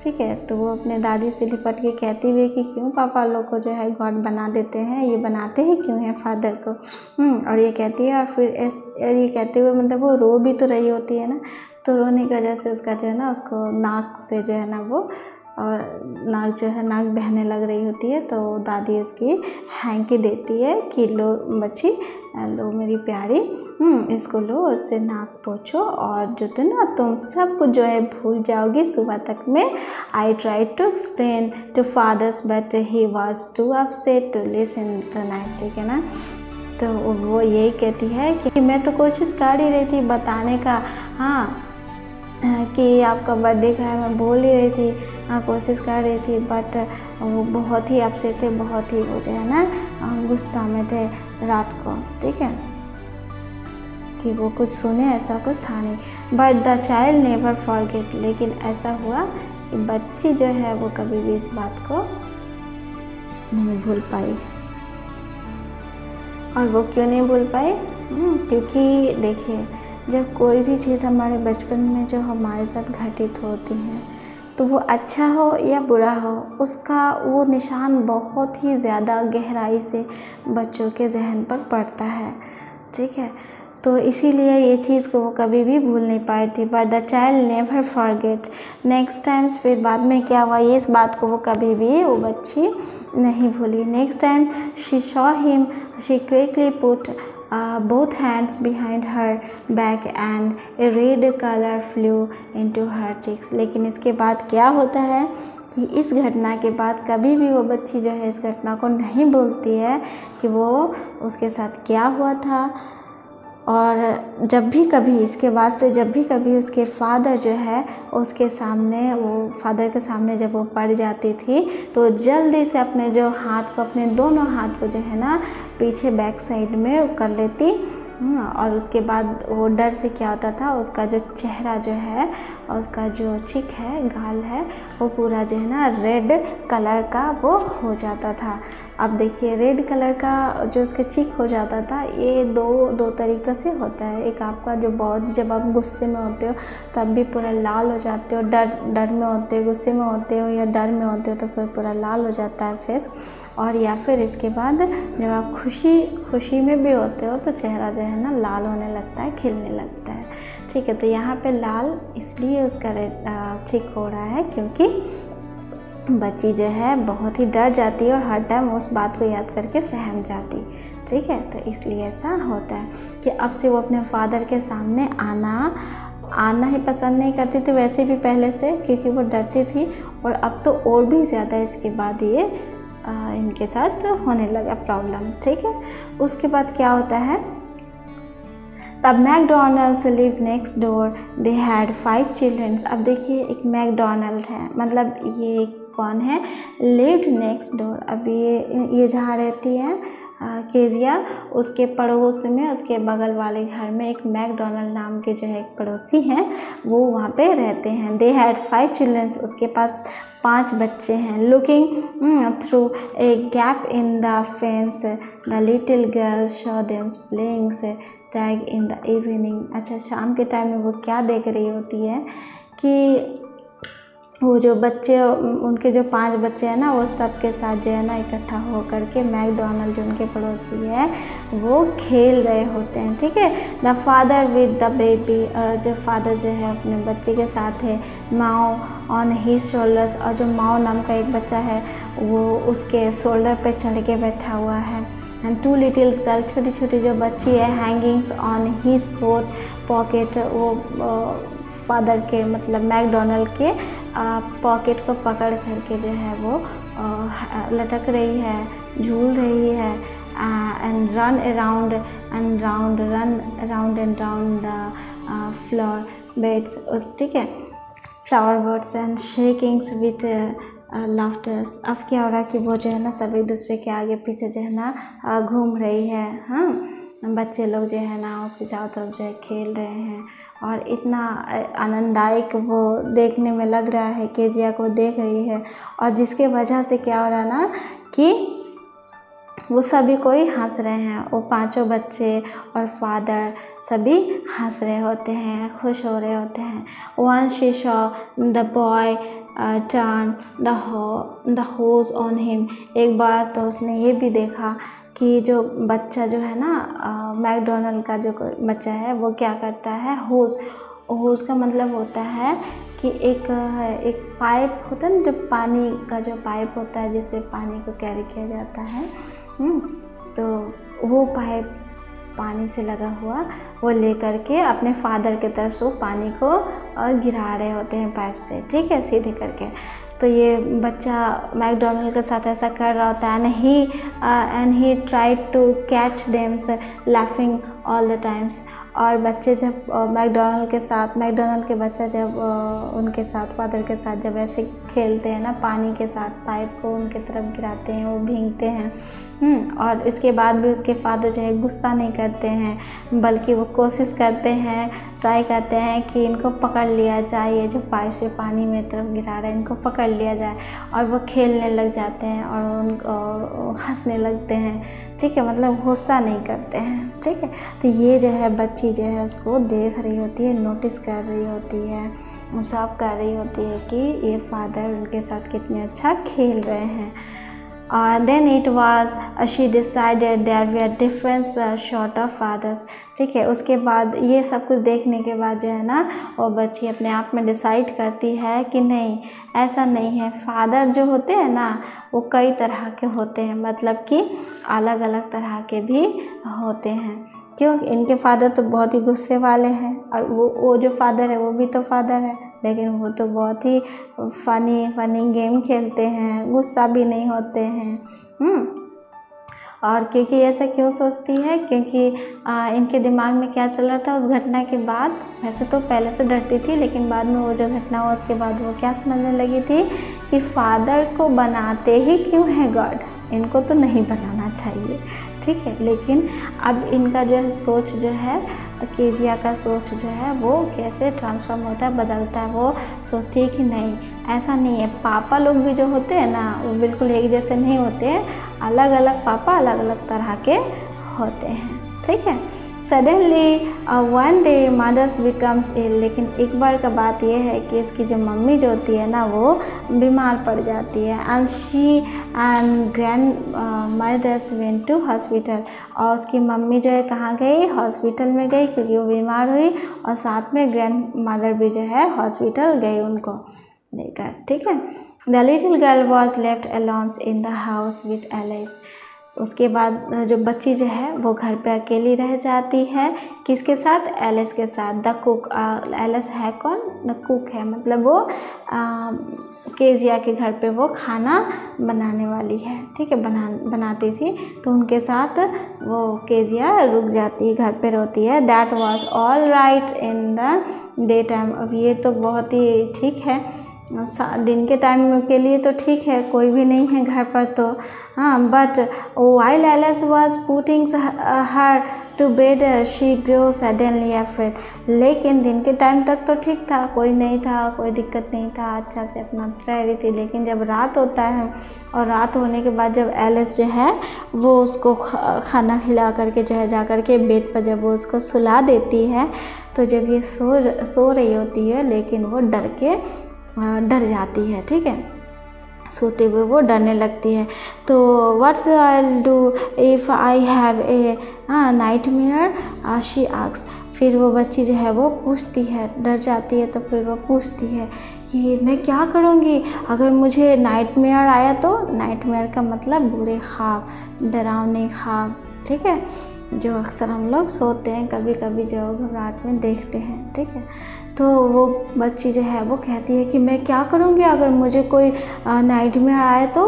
ठीक है। तो वो अपने दादी से लिपट के कहती हुई कि क्यों पापा लोग को जो है गॉड बना देते हैं, ये बनाते ही क्यों हैं फादर को। और ये कहती है और फिर ये कहते हुए मतलब वो रो भी तो रही होती है ना, तो रोने की वजह से उसका जो है ना उसको नाक से जो है ना वो नाक बहने लग रही होती है। तो दादी उसकी हैंकी देती है कि लो बच्ची, लो मेरी प्यारी, इसको लो, उससे नाक पोछो और जो है ना तुम सब कुछ जो है भूल जाओगी सुबह तक में। I try to explain to father's but he was too upset to listen tonight, ठीक है ना। तो वो यही कहती है कि मैं तो कोशिश कर ही रही थी बताने का, हाँ कि आपका बर्थडे का है, मैं बोल ही रही थी, हाँ कोशिश कर रही थी, बट वो बहुत ही अपसेट थे, बहुत ही वो जो है ना गुस्सा में थे रात को, ठीक है, कि वो कुछ सुने ऐसा कुछ था नहीं। But the child never forget, लेकिन ऐसा हुआ कि बच्ची जो है वो कभी भी इस बात को नहीं भूल पाई। और वो क्यों नहीं भूल पाई? क्योंकि देखिए, जब कोई भी चीज़ हमारे बचपन में जो हमारे साथ घटित होती है, तो वो अच्छा हो या बुरा हो, उसका वो निशान बहुत ही ज़्यादा गहराई से बच्चों के ज़हन पर पड़ता है, ठीक है। तो इसीलिए ये चीज़ को वो कभी भी भूल नहीं पाई थी। But the child never forget next times. फिर बाद में क्या हुआ, ये इस बात को वो कभी भी वो बच्ची नहीं भूली। Next time she saw him, she quickly put both hands behind her back and a red color flew into her cheeks। लेकिन इसके बाद क्या होता है कि इस घटना के बाद कभी भी वो बच्ची जो है इस घटना को नहीं भूलती है कि वो उसके साथ क्या हुआ था। और जब भी कभी इसके बाद से जब भी कभी उसके फादर जो है उसके सामने, वो फादर के सामने जब वो पड़ जाती थी, तो जल्दी से अपने जो हाथ को, अपने दोनों हाथ को जो है ना पीछे बैक साइड में कर लेती। और उसके बाद वो डर से क्या होता था, उसका जो चेहरा जो है और उसका जो चिक है, गाल है, वो पूरा जो है ना रेड कलर का वो हो जाता था। अब देखिए, रेड कलर का जो उसका चिक हो जाता था, ये दो तरीक़े से होता है। एक आपका जो बहुत, जब आप गुस्से में होते हो तब भी पूरा लाल हो जाते हो, डर में होते हो, गुस्से में होते हो या डर में होते हो तो फिर पूरा लाल हो जाता है फेस। और या फिर इसके बाद जब आप खुशी में भी होते हो तो चेहरा जो है ना लाल होने लगता है, खिलने लगता है, ठीक है। तो यहाँ पे लाल इसलिए उसका चिक हो रहा है क्योंकि बच्ची जो है बहुत ही डर जाती है और हर टाइम उस बात को याद करके सहम जाती, ठीक है। तो इसलिए ऐसा होता है कि अब से वो अपने फादर के सामने आना ही पसंद नहीं करती थी वैसे भी पहले से, क्योंकि वो डरती थी। और अब तो और भी ज़्यादा इसके बाद ये इनके साथ होने लगा प्रॉब्लम, ठीक है। उसके बाद क्या होता है, तब McDonald's live next door, they had 5 children. अब देखिए, एक मैकडोनल्ड है, मतलब ये कौन है, लिव्ड नेक्स्ट डोर। अब ये जहाँ रहती है केजिया, उसके पड़ोस में, उसके बगल वाले घर में एक मैकडोनल्ड नाम के जो है एक पड़ोसी हैं, वो वहाँ पे रहते हैं। दे हैड 5 चिल्ड्रन, उसके पास 5 बच्चे हैं। Looking through a gap in the fence the little girl show them playing tag in the evening. अच्छा, शाम के टाइम में वो क्या देख रही होती है कि वो जो बच्चे, उनके जो 5 बच्चे हैं ना, वो सब के साथ जो है ना इकट्ठा हो करके मैकडोनल्ड जो उनके पड़ोसी है वो खेल रहे होते हैं, ठीक है। The father with the baby, जो फादर जो है अपने बच्चे के साथ है। माओ ऑन हिज शोल्डर्स, और जो माओ नाम का एक बच्चा है वो उसके शोल्डर पे चल के बैठा हुआ है। एंड 2 लिटिल्स गर्ल, छोटी छोटी जो बच्ची है, hangings on his coat pocket, वो फादर के मतलब मैकडोनल्ड के पॉकेट को पकड़ करके जो है वो लटक रही है, झूल रही है। And run around and round, run around and round the floor beds, उस, ठीक है, flower birds and shakings with laughters. अब क्या हो रहा है कि वो जो है ना सब एक दूसरे के आगे पीछे जो है ना घूम रही है। हाँ, बच्चे लोग जो है ना उसके चारों तरफ जो है खेल रहे हैं और इतना आनंददायक वो देखने में लग रहा है, केजिया को देख रही है। और जिसके वजह से क्या हो रहा है ना कि वो सभी कोई हंस रहे हैं, वो 5 बच्चे और फादर सभी हंस रहे होते हैं, खुश हो रहे होते हैं। When she saw the boy turn the hose on him. एक बार तो उसने ये भी देखा कि जो बच्चा जो है ना मैकडोनल्ड का जो बच्चा है वो क्या करता है, होज का मतलब होता है कि एक पाइप होता है ना, जो पानी का जो पाइप होता है जिससे पानी को कैरी किया जाता है, तो वो पाइप पानी से लगा हुआ वो लेकर के अपने फादर के तरफ से वो पानी को गिरा रहे होते हैं पाइप से, ठीक है, सीधे करके। तो ये बच्चा मैकडोनल्ड के साथ ऐसा कर रहा होता है and he tried to catch thems laughing all the times. और बच्चे जब मैकडोनल्ड के बच्चा जब उनके साथ फादर के साथ जब ऐसे खेलते हैं ना पानी के साथ, पाइप को उनके तरफ गिराते हैं, वो भीगते हैं, और इसके बाद भी उसके फादर जो है गुस्सा नहीं करते हैं, बल्कि वो कोशिश करते हैं, ट्राई करते हैं कि इनको पकड़ लिया जाए, ये जो पाइप से पानी में तरफ गिरा रहे हैं इनको पकड़ लिया जाए। और वो खेलने लग जाते हैं और हंसने लगते हैं, ठीक है, मतलब गुस्सा नहीं करते हैं, ठीक है। तो ये जो है बच्ची जो है उसको देख रही होती है, नोटिस कर रही होती है, ऑब्जर्व कर रही होती है कि ये फादर उनके साथ कितने अच्छा खेल रहे हैं। Then it was she decided there were different sort of fathers, ठीक है। उसके बाद ये सब कुछ देखने के बाद जो है ना वो बच्ची अपने आप में डिसाइड करती है कि नहीं, ऐसा नहीं है, फादर जो होते हैं ना वो कई तरह के होते हैं, मतलब कि अलग अलग तरह के भी होते हैं। क्यों? इनके फादर तो बहुत ही गुस्से वाले हैं, और वो जो फादर है वो भी तो फादर है, लेकिन वो तो बहुत ही फ़नी गेम खेलते हैं, गुस्सा भी नहीं होते हैं। और क्योंकि ऐसा क्यों सोचती है? क्योंकि इनके दिमाग में क्या चल रहा था उस घटना के बाद। वैसे तो पहले से डरती थी, लेकिन बाद में वो जो घटना हुआ उसके बाद वो क्या समझने लगी थी कि फादर को बनाते ही क्यों है गॉड, इनको तो नहीं बनाना चाहिए, ठीक है। लेकिन अब इनका जो है सोच जो है, केजिया का सोच जो है वो कैसे ट्रांसफॉर्म होता है, बदलता है। वो सोचती है कि नहीं, ऐसा नहीं है, पापा लोग भी जो होते हैं ना वो बिल्कुल एक जैसे नहीं होते हैं, अलग अलग पापा अलग अलग तरह के होते हैं, ठीक है। Suddenly one day mother's becomes ill, लेकिन एक बार का बात यह है कि इसकी जो मम्मी जो होती है ना वो बीमार पड़ जाती है। And she and grandmothers went to hospital, और उसकी मम्मी जो है कहाँ गई? हॉस्पिटल में गई, क्योंकि वो बीमार हुई, और साथ में ग्रैंड मदर भी जो है हॉस्पिटल गई उनको लेकर, ठीक है। The little girl was left alone in the house with Alice, उसके बाद जो बच्ची जो है वो घर पे अकेली रह जाती है, किसके साथ? एलिस के साथ। द कुक, एलिस है कौन? द कुक है, मतलब वो केजिया के घर पे वो खाना बनाने वाली है, ठीक है, बनाती थी। तो उनके साथ वो केजिया रुक जाती है, घर पे रोती है। That was all right in the day time, अब ये तो बहुत ही ठीक है, दिन के टाइम के लिए तो ठीक है, कोई भी नहीं है घर पर तो, हाँ। But while Alice was putting her to bed she grow suddenly afraid, लेकिन दिन के टाइम तक तो ठीक था, कोई नहीं था, कोई दिक्कत नहीं था, अच्छा से अपना रह रही थी। लेकिन जब रात होता है, और रात होने के बाद जब एलिस जो है वो उसको खाना खिला करके जो है जा कर के बेड पर जब वो उसको सुला देती है, तो जब ये सो रही होती है, लेकिन वो डर जाती है, ठीक है, सोते हुए वो डरने लगती है। तो what's I will do if I have a nightmare, she asks, फिर वो बच्ची जो है वो पूछती है, डर जाती है, तो फिर वो पूछती है कि मैं क्या करूँगी अगर मुझे नाइटमेयर आया तो। नाइटमेयर का मतलब बुरे ख्वाब, डरावने ख्वाब, ठीक है, जो अक्सर हम लोग सोते हैं, कभी कभी जो घबराहट में देखते हैं, ठीक है। तो वो बच्ची जो है वो कहती है कि मैं क्या करूँगी अगर मुझे कोई नाइटमेयर आए तो,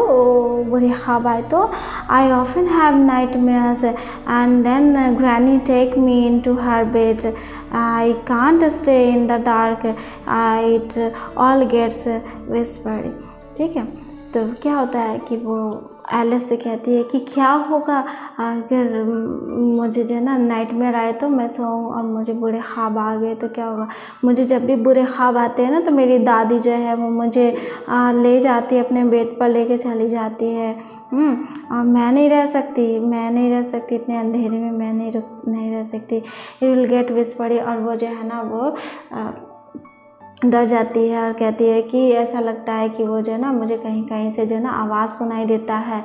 बुरे ख्वाब आए तो। I often have nightmares and then granny take me into her bed, I can't stay in the dark, it all gets whispered, ठीक है। तो क्या होता है कि वो एलिस से कहती है कि क्या होगा अगर मुझे जो है ना नाइटमेयर आए तो, मैं सोऊं और मुझे बुरे ख्वाब आ गए तो क्या होगा। मुझे जब भी बुरे ख्वाब आते हैं ना तो मेरी दादी जो है वो मुझे ले जाती है, अपने बेड पर लेके चली जाती है। और मैं नहीं रह सकती इतने अंधेरे में, मैं नहीं रह सकती। इट विल गेट विस्पर्ड, और वो जो है ना वो डर जाती है और कहती है कि ऐसा लगता है कि वो जो है ना मुझे कहीं कहीं से जो है ना आवाज़ सुनाई देता है।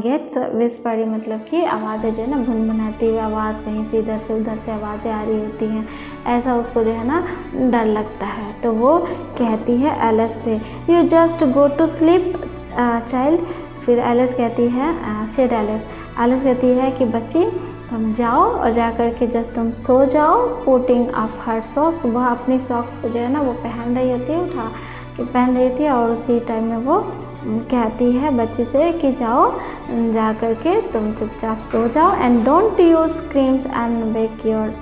गेट्स विस्पर्ड मतलब कि आवाज़ें जो है ना भुनभुनाती हुई आवाज़, कहीं से इधर से उधर से आवाज़ें आ रही होती हैं, ऐसा उसको जो है ना डर लगता है। तो वो कहती है एलिस से, you just go to sleep child. फिर एलिस कहती है, सेड एलिस कहती है कि बच्ची तुम जाओ और जा कर के जस्ट तुम सो जाओ। पुटिंग ऑफ हर सॉक्स, वह अपनी सॉक्स को जो है ना वो पहन रही होती है, उठा के पहन रही थी, और उसी टाइम में वो कहती है बच्ची से कि जाओ जा कर के तुम चुपचाप सो जाओ, and don't use screams and wake your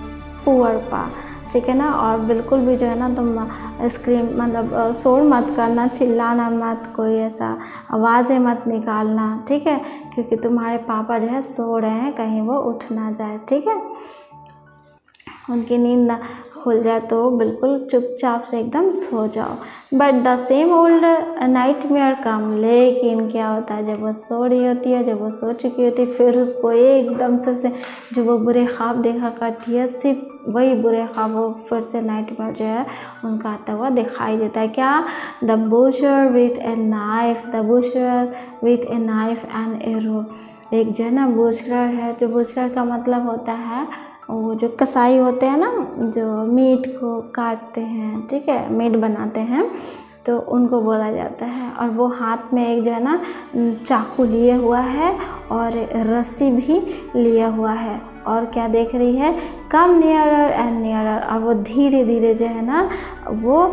poor पा, ठीक है ना। और बिल्कुल भी जो है ना तुम स्क्रीन मतलब शोर मत करना, चिल्लाना मत, कोई ऐसा आवाज़ें मत निकालना, ठीक है, क्योंकि तुम्हारे पापा जो है सो रहे हैं, कहीं वो उठ ना जाए, ठीक है, उनकी नींद ना खुल जाए, तो बिल्कुल चुपचाप से एकदम सो जाओ। But the same old nightmare come, लेकिन क्या होता है जब वो सो रही होती है, जब वो सो चुकी होती है, फिर उसको एकदम से जो वो बुरे ख्वाब देखा करती है, सिर्फ वही बुरे ख्वाब वो फिर से नाइट मेयर जो है उनका आता हुआ दिखाई देता है। क्या? The Bushehr with a knife, the Bushehr with a knife and arrow. एक जो है ना बुशर है, जो बुशर का मतलब होता है वो जो कसाई होते हैं ना, जो मीट को काटते हैं, ठीक है, मीट बनाते हैं, तो उनको बोला जाता है। और वो हाथ में एक जो है ना चाकू लिए हुआ है और रस्सी भी लिया हुआ है, और क्या देख रही है? कम नियरर एंड नियरर। और वो धीरे धीरे जो है ना वो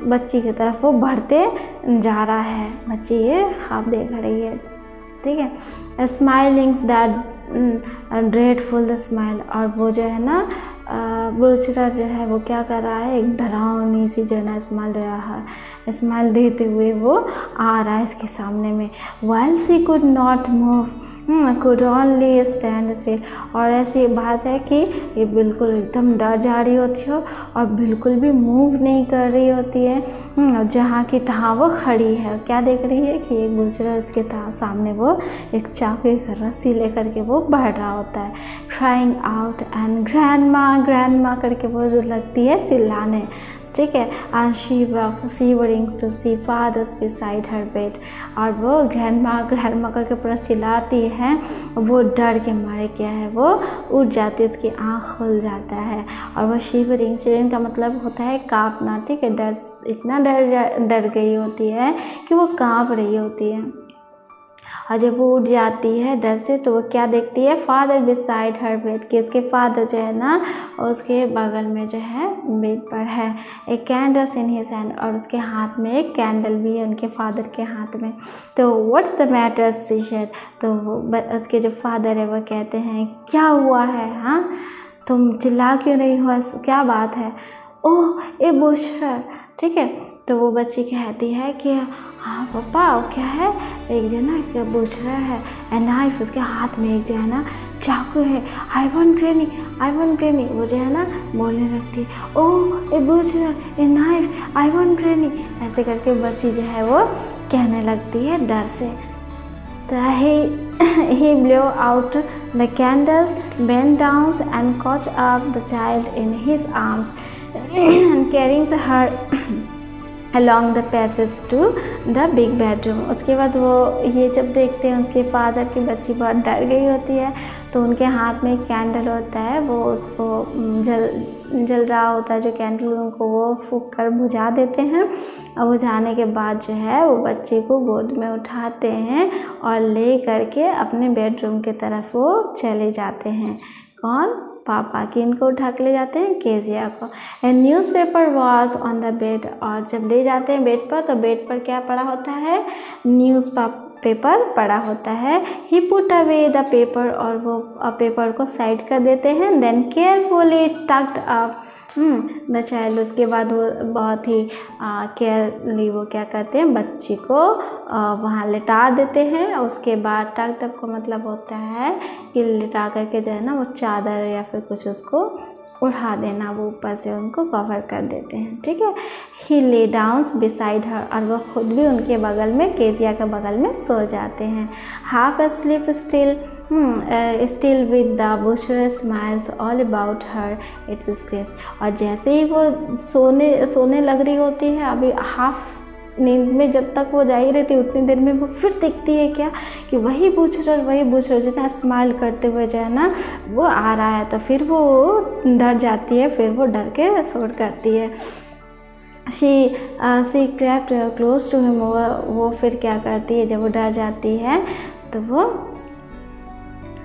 बच्ची की तरफ वो बढ़ते जा रहा है। बच्ची ये ख्वाब देख रही है, ठीक है। स्माइलिंग्स दैट ड्रेडफुल स्माइल। और वो जो है ना बुशरर जो है वो क्या कर रहा है? एक डरावनी सी जो है ना स्माइल दे रहा है, स्माइल देते हुए वो आ रहा है इसके सामने में। While she could not move, could only stand still. और ऐसी बात है कि ये बिल्कुल एकदम डर जा रही होती हो और बिल्कुल भी मूव नहीं कर रही होती है, जहाँ की तहाँ वो खड़ी है। क्या देख रही है कि एक बुशरर इसके सामने वो एक चाकू, एक रस्सी लेकर के वो बढ़ रहा होता है। क्राइंग आउट एंड ग्रैंडमा करके वो जो लगती है चिल्लाने, ठीक है। And she rings to see father's beside her bed. और वो ग्रैंडमा करके पूरा चिल्लाती है, वो डर के मारे क्या है वो उठ जाती है, उसकी आँख खुल जाता है। और वो शिवरिंग का मतलब होता है काँपना, ठीक है, डर, इतना डर गई होती है कि वो काँप रही होती है। और जब वो उठ जाती है डर से, तो वो क्या देखती है? फादर बिसाइड हर बेड, कि उसके फादर जो है ना उसके बगल में जो है बेड पर है। एक कैंडल्स इन हिज हैंड, और उसके हाथ में एक कैंडल भी है, उनके फादर के हाथ में। तो what's the matter she said. तो उसके जो फादर है वो कहते हैं क्या हुआ है, हाँ तुम चिल्ला क्यों नहीं हो, क्या बात है? ओह ए बुशरर, ठीक है। तो वो बच्ची कहती है कि हाँ पापा क्या है? एक जो ना एक बुशरर है, ए नाइफ, उसके हाथ में एक जो है ना चाकू है। I want granny. वो जो है ना बोलने लगती है, oh a butcher, a knife, I want granny. ऐसे करके बच्ची जो है वो कहने लगती है डर से। तो he blew out the candles, bent down and caught up the child in his arms and carrying her along the passage to the big bedroom. उसके बाद वो ये जब देखते हैं उसके फादर की बच्ची बहुत डर गई होती है, तो उनके हाथ में कैंडल होता है, वो उसको जल रहा होता है जो कैंडल, उनको वो फूंक कर बुझा देते हैं। और बुझाने के बाद जो है वो बच्ची को गोद में उठाते हैं और ले करके अपने बेडरूम की तरफ वो चले जाते हैं। कौन? पापा। किन को उठा के ले जाते हैं? केजिया को। ए newspaper was on the bed. और जब ले जाते हैं बेड पर, तो बेड पर क्या पड़ा होता है? पेपर पड़ा होता है। He put away the paper, और वो पेपर को साइड कर देते हैं। Then carefully tucked up the child. उसके बाद वो बहुत ही केयरली वो क्या करते हैं? बच्ची को वहाँ लिटा देते हैं। उसके बाद टक्ड अप का मतलब होता है कि लिटा करके जो है ना वो चादर या फिर कुछ उसको उठा देना, वो ऊपर से उनको कवर कर देते हैं, ठीक है। ही ले डाउन्स बिसाइड हर, और वो खुद भी उनके बगल में, केजिया के बगल में सो जाते हैं। Half asleep still with the butcher smiles all about her its script. और जैसे ही वो सोने लग रही होती है, अभी हाफ नींद में जब तक वो जा ही रहती है, उतनी देर में वो फिर दिखती है क्या कि वही बुशरर जो ना स्माइल करते हुए जो है ना वो आ रहा है। तो फिर वो डर जाती है, फिर वो डर के शोर करती है। She crept close to him. वो फिर क्या करती है? जब वो डर जाती है तो वो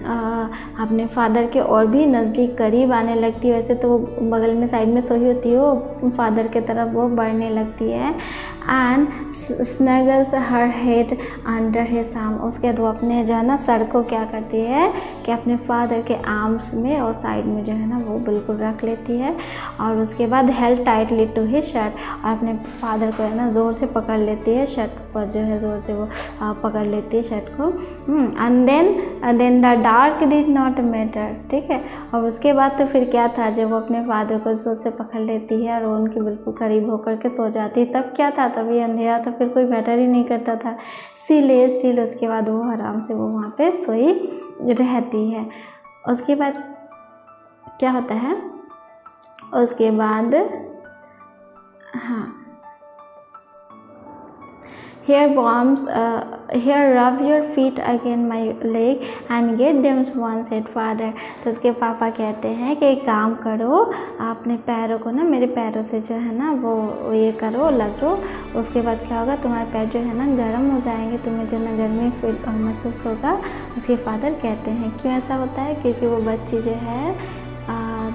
अपने फादर के और भी नज़दीक करीब आने लगती है। वैसे तो वो बगल में साइड में सोई होती है, वो फादर के तरफ वो बढ़ने लगती है। And snuggles her head under his arm. उसके बाद वो अपने जो है ना सर को क्या करती है कि अपने फादर के आर्म्स में और साइड में जो है ना वो बिल्कुल रख लेती है, और उसके बाद held tightly to his shirt, और अपने फादर को है ना ज़ोर से पकड़ लेती है, शर्ट पर जो है ज़ोर से वो पकड़ लेती है शर्ट को। And then the dark did not matter, ठीक है। और उसके बाद तो फिर क्या था, जब वो अपने फादर को ज़ोर से पकड़ लेती है और वो उनके बिल्कुल करीब होकर के सो जाती है, तब क्या था, तभी अंधेरा था, फिर कोई मैटर ही नहीं करता था। सी ले स्टिल, उसके बाद वो आराम से वो वहाँ पे सोई रहती है। उसके बाद क्या होता है, उसके बाद हाँ, here rub your feet against my leg and get them one, said father। तो उसके पापा कहते हैं कि एक काम करो, अपने पैरों को ना मेरे पैरों से जो है ना वो ये करो, लगो, उसके बाद क्या होगा, तुम्हारे पैर जो है ना गर्म हो जाएंगे, तुम्हें जो ना गर्मी फील महसूस होगा। उसके फादर कहते हैं क्यों ऐसा होता है, क्योंकि वो बच्ची जो है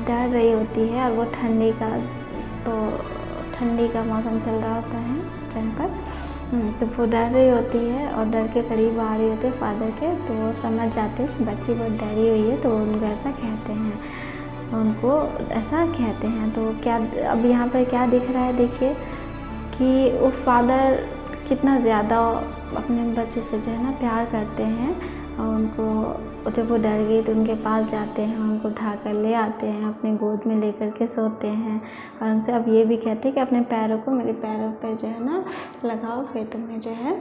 डर रही होती है, और वो ठंडी का मौसम चल रहा होता है उस टाइम पर, तो वो डर रही होती है और डर के करीब आ रही होती है फादर के, तो वो समझ जाते हैं बच्ची बहुत डरी हुई है, तो उनको ऐसा कहते हैं, तो क्या अब यहाँ पर क्या दिख रहा है, देखिए कि वो फादर कितना ज़्यादा अपने बच्चे से जो है ना प्यार करते हैं, और उनको जब वो डर गई तो उनके पास जाते हैं, उनको उठा कर ले आते हैं, अपने गोद में लेकर के सोते हैं, और उनसे अब ये भी कहते हैं कि अपने पैरों को मेरे पैरों पर जो है ना लगाओ, फिर तुम्हें जो है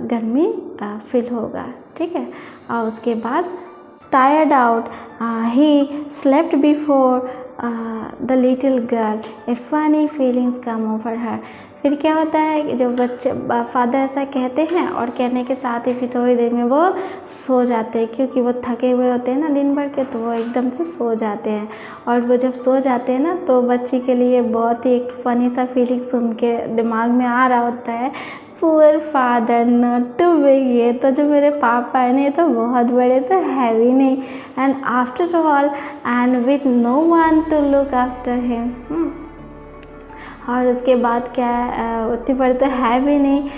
गर्मी फील होगा, ठीक है। और उसके बाद tired out he slept before the little girl, A funny feelings come over हर। फिर क्या होता है कि जब बच्चे फादर ऐसा कहते हैं और कहने के साथ ही फिर थोड़ी देर में वो सो जाते हैं, क्योंकि वो थके हुए होते हैं ना दिन भर के, तो वो एकदम से सो जाते हैं। और वो जब सो जाते हैं ना तो बच्ची के लिए बहुत ही एक फ़नी सा फीलिंग्स उनके दिमाग में आ रहा होता है, poor father not too big, ये तो जो मेरे पापा है ना ये तो बहुत बड़े, तो हैवी नहीं, and after all and with no one to look after him. और उसके बाद क्या है, उतनी बड़े तो है भी नहीं,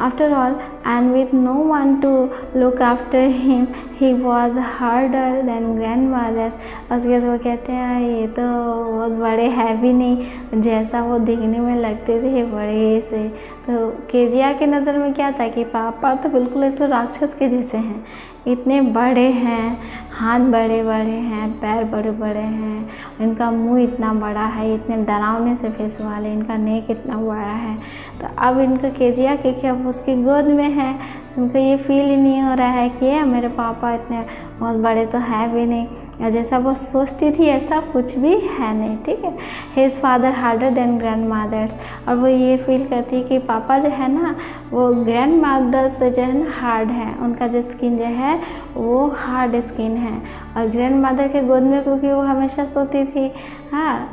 after all and with no one to look after him, he was harder than grandmothers। उसके वो कहते हैं ये तो बहुत बड़े है भी नहीं, जैसा वो दिखने में लगते थे बड़े से। तो केजिया के नज़र में क्या था कि पापा तो बिल्कुल एक तो राक्षस के जैसे हैं, इतने बड़े हैं, हाथ बड़े बड़े हैं, पैर बड़े बड़े हैं, इनका मुंह इतना बड़ा है, इतने डरावने से फेस वाले, इनका नेक इतना बड़ा है। तो अब इनका केजिया के क्या उसकी गोद में है, उनको ये फील ही नहीं हो रहा है कि मेरे पापा इतने बहुत बड़े तो है भी नहीं, और जैसा वो सोचती थी ऐसा कुछ भी है नहीं, ठीक है। His father harder than grand mothers, और वो ये फील करती है कि पापा जो है ना वो ग्रैंड मादर से जो है ना हार्ड है, उनका जो स्किन जो है वो हार्ड स्किन है, और ग्रैंड मदर के गोद में क्योंकि वो हमेशा सोती थी, हाँ,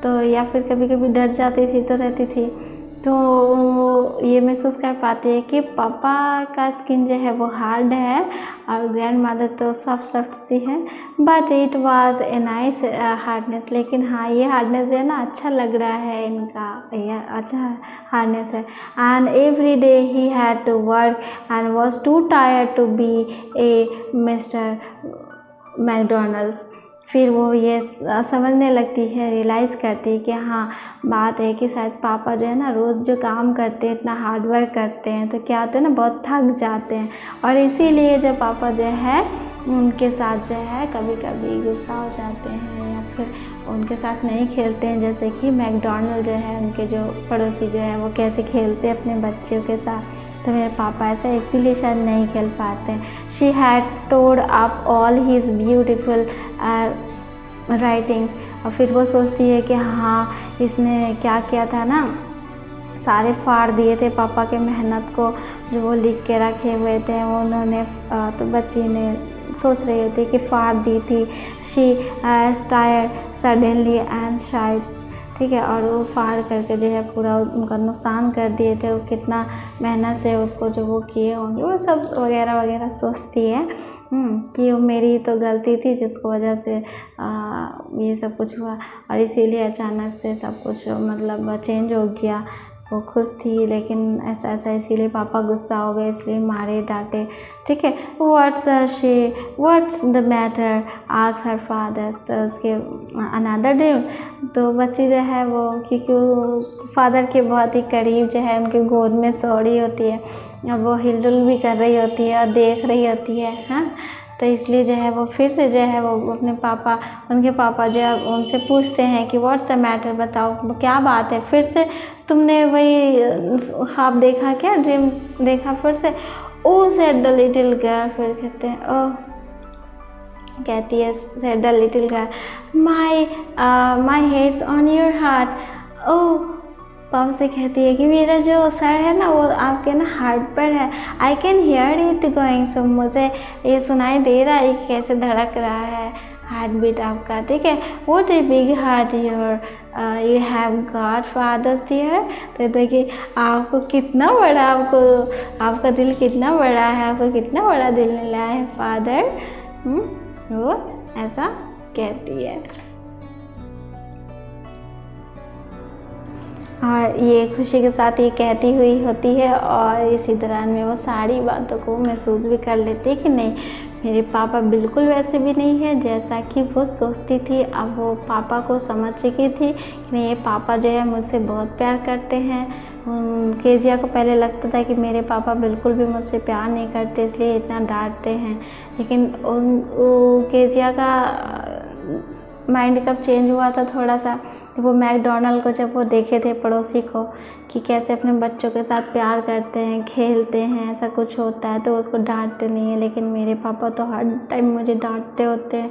तो या फिर कभी कभी डर जाती थी तो रहती थी, तो ये महसूस कर पाती है कि पापा का स्किन जो है वो हार्ड है और ग्रैंड मदर तो सॉफ्ट सी है, but it was a nice hardness. लेकिन हाँ ये हार्डनेस है ना अच्छा लग रहा है, इनका ये अच्छा हार्डनेस है। And every day he had to work and was too tired to be a mister McDonald's. फिर वो ये समझने लगती है, रियलाइज़ करती है कि हाँ बात है कि शायद पापा जो है ना रोज़ जो काम करते हैं, इतना हार्ड वर्क करते हैं, तो क्या होता है ना बहुत थक जाते हैं, और इसीलिए जब पापा जो है उनके साथ जो है कभी कभी गुस्सा हो जाते हैं या फिर उनके साथ नहीं खेलते हैं, जैसे कि मैकडोनल्ड जो है उनके जो पड़ोसी जो है वो कैसे खेलते हैं अपने बच्चों के साथ, तो मेरे पापा ऐसा इसीलिए शायद नहीं खेल पाते हैं। She had torn up all his beautiful writings, और फिर वो सोचती है कि हाँ इसने क्या किया था ना, सारे फाड़ दिए थे पापा के मेहनत को जो वो लिख के रखे हुए थे, वो उन्होंने तो बच्ची ने सोच रही होती कि फाड़ दी थी। She stirred suddenly and shied ठीक है, और वो फाड़ करके जो है पूरा उनका नुकसान कर दिए थे, वो कितना मेहनत से उसको जो वो किए होंगे, वो सब वगैरह वगैरह सोचती है कि वो मेरी तो गलती थी जिसकी वजह से ये सब कुछ हुआ, और इसीलिए अचानक से सब कुछ मतलब चेंज हो गया। वो खुश थी लेकिन ऐसा ऐसा इसीलिए पापा गुस्सा हो गए, इसलिए मारे डांटे, ठीक है। What's the matter asked her father. तो उसके अनदर डे तो बच्ची जो है वो, क्योंकि वो फादर के बहुत ही करीब जो है उनके गोद में सो रही होती है, और वो हिलडुल भी कर रही होती है और देख रही होती है, हाँ। तो इसलिए जो है वो फिर से जो है वो अपने पापा, उनके पापा जो है उनसे पूछते हैं कि व्हाट्स द मैटर, बताओ क्या बात है, फिर से तुमने वही ख्वाब देखा क्या, ड्रीम देखा फिर से। Oh said the little girl, फिर कहते हैं ओ, कहती है said the little girl my head's on your heart. Oh, पापा से कहती है कि मेरा जो सर है ना वो आपके ना हार्ट पर है, I can hear it going. So मुझे ये सुनाई दे रहा है कि कैसे धड़क रहा है हार्ट बीट आपका, ठीक है। What a big heart you have got father's dear. तो देखिए आपको कितना बड़ा, आपका दिल कितना बड़ा है, आपको कितना बड़ा दिल मिला है फादर, वो ऐसा कहती है। और ये खुशी के साथ ये कहती हुई होती है, और इसी दौरान में वो सारी बातों को महसूस भी कर लेती है कि नहीं, मेरे पापा बिल्कुल वैसे भी नहीं है जैसा कि वो सोचती थी। अब वो पापा को समझ चुकी थी कि नहीं, ये पापा जो है मुझसे बहुत प्यार करते हैं। केजिया को पहले लगता था कि मेरे पापा बिल्कुल भी मुझसे प्यार नहीं करते, इसलिए इतना डांटते हैं, लेकिन केजिया का माइंड कब चेंज हुआ था थोड़ा सा, वो मैकडोनल्ड को जब वो देखे थे पड़ोसी को कि कैसे अपने बच्चों के साथ प्यार करते हैं, खेलते हैं, ऐसा कुछ होता है, तो उसको डांटते नहीं है। लेकिन मेरे पापा तो हर टाइम मुझे डांटते होते हैं,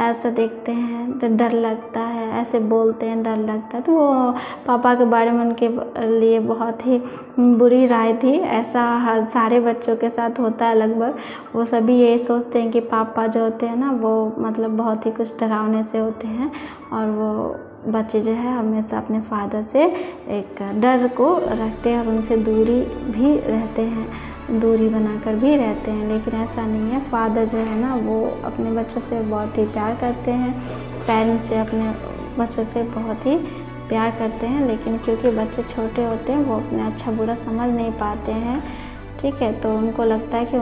ऐसा देखते हैं तो डर लगता है, ऐसे बोलते हैं डर लगता है। तो वो पापा के बारे में उनके लिए बहुत ही बुरी राय थी। ऐसा हर सारे बच्चों के साथ होता है लगभग, वो सभी यही सोचते हैं कि पापा जो होते हैं ना वो मतलब बहुत ही कुछ डरावने से होते हैं, और वो बच्चे जो है हमेशा अपने फादर से एक डर को रखते हैं और उनसे दूरी भी रहते हैं, दूरी बनाकर भी रहते हैं। लेकिन ऐसा नहीं है, फादर जो है ना वो अपने बच्चों से बहुत ही प्यार करते हैं, पेरेंट्स जो अपने बच्चों से बहुत ही प्यार करते हैं, लेकिन क्योंकि बच्चे छोटे होते हैं वो अपने अच्छा बुरा समझ नहीं पाते हैं, ठीक है। तो उनको लगता है कि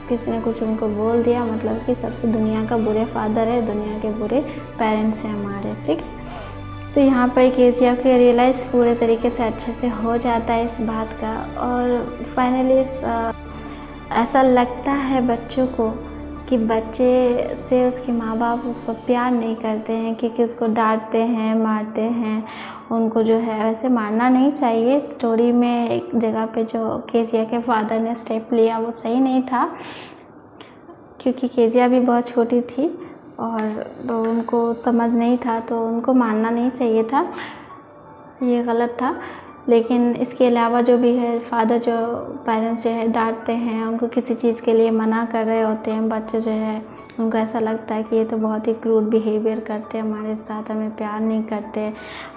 किसी ने कुछ उनको बोल दिया, मतलब कि सबसे दुनिया का बुरे फादर है, दुनिया के बुरे पेरेंट्स हैं हमारे, ठीक है। तो यहाँ पर केजिया को रियलाइज़ पूरे तरीके से अच्छे से हो जाता है इस बात का, और फाइनली ऐसा लगता है बच्चों को कि बच्चे से उसके माँ बाप उसको प्यार नहीं करते हैं, क्योंकि उसको डांटते हैं, मारते हैं। उनको जो है वैसे मारना नहीं चाहिए। स्टोरी में एक जगह पे जो केजिया के फादर ने स्टेप लिया वो सही नहीं था, क्योंकि केजिया भी बहुत छोटी थी और तो उनको समझ नहीं था, तो उनको मारना नहीं चाहिए था, ये गलत था। लेकिन इसके अलावा जो भी है फादर जो पेरेंट्स जो है डांटते हैं, उनको किसी चीज़ के लिए मना कर रहे होते हैं, बच्चे जो है उनको ऐसा लगता है कि ये तो बहुत ही क्रूड बिहेवियर करते हैं हमारे साथ, हमें प्यार नहीं करते,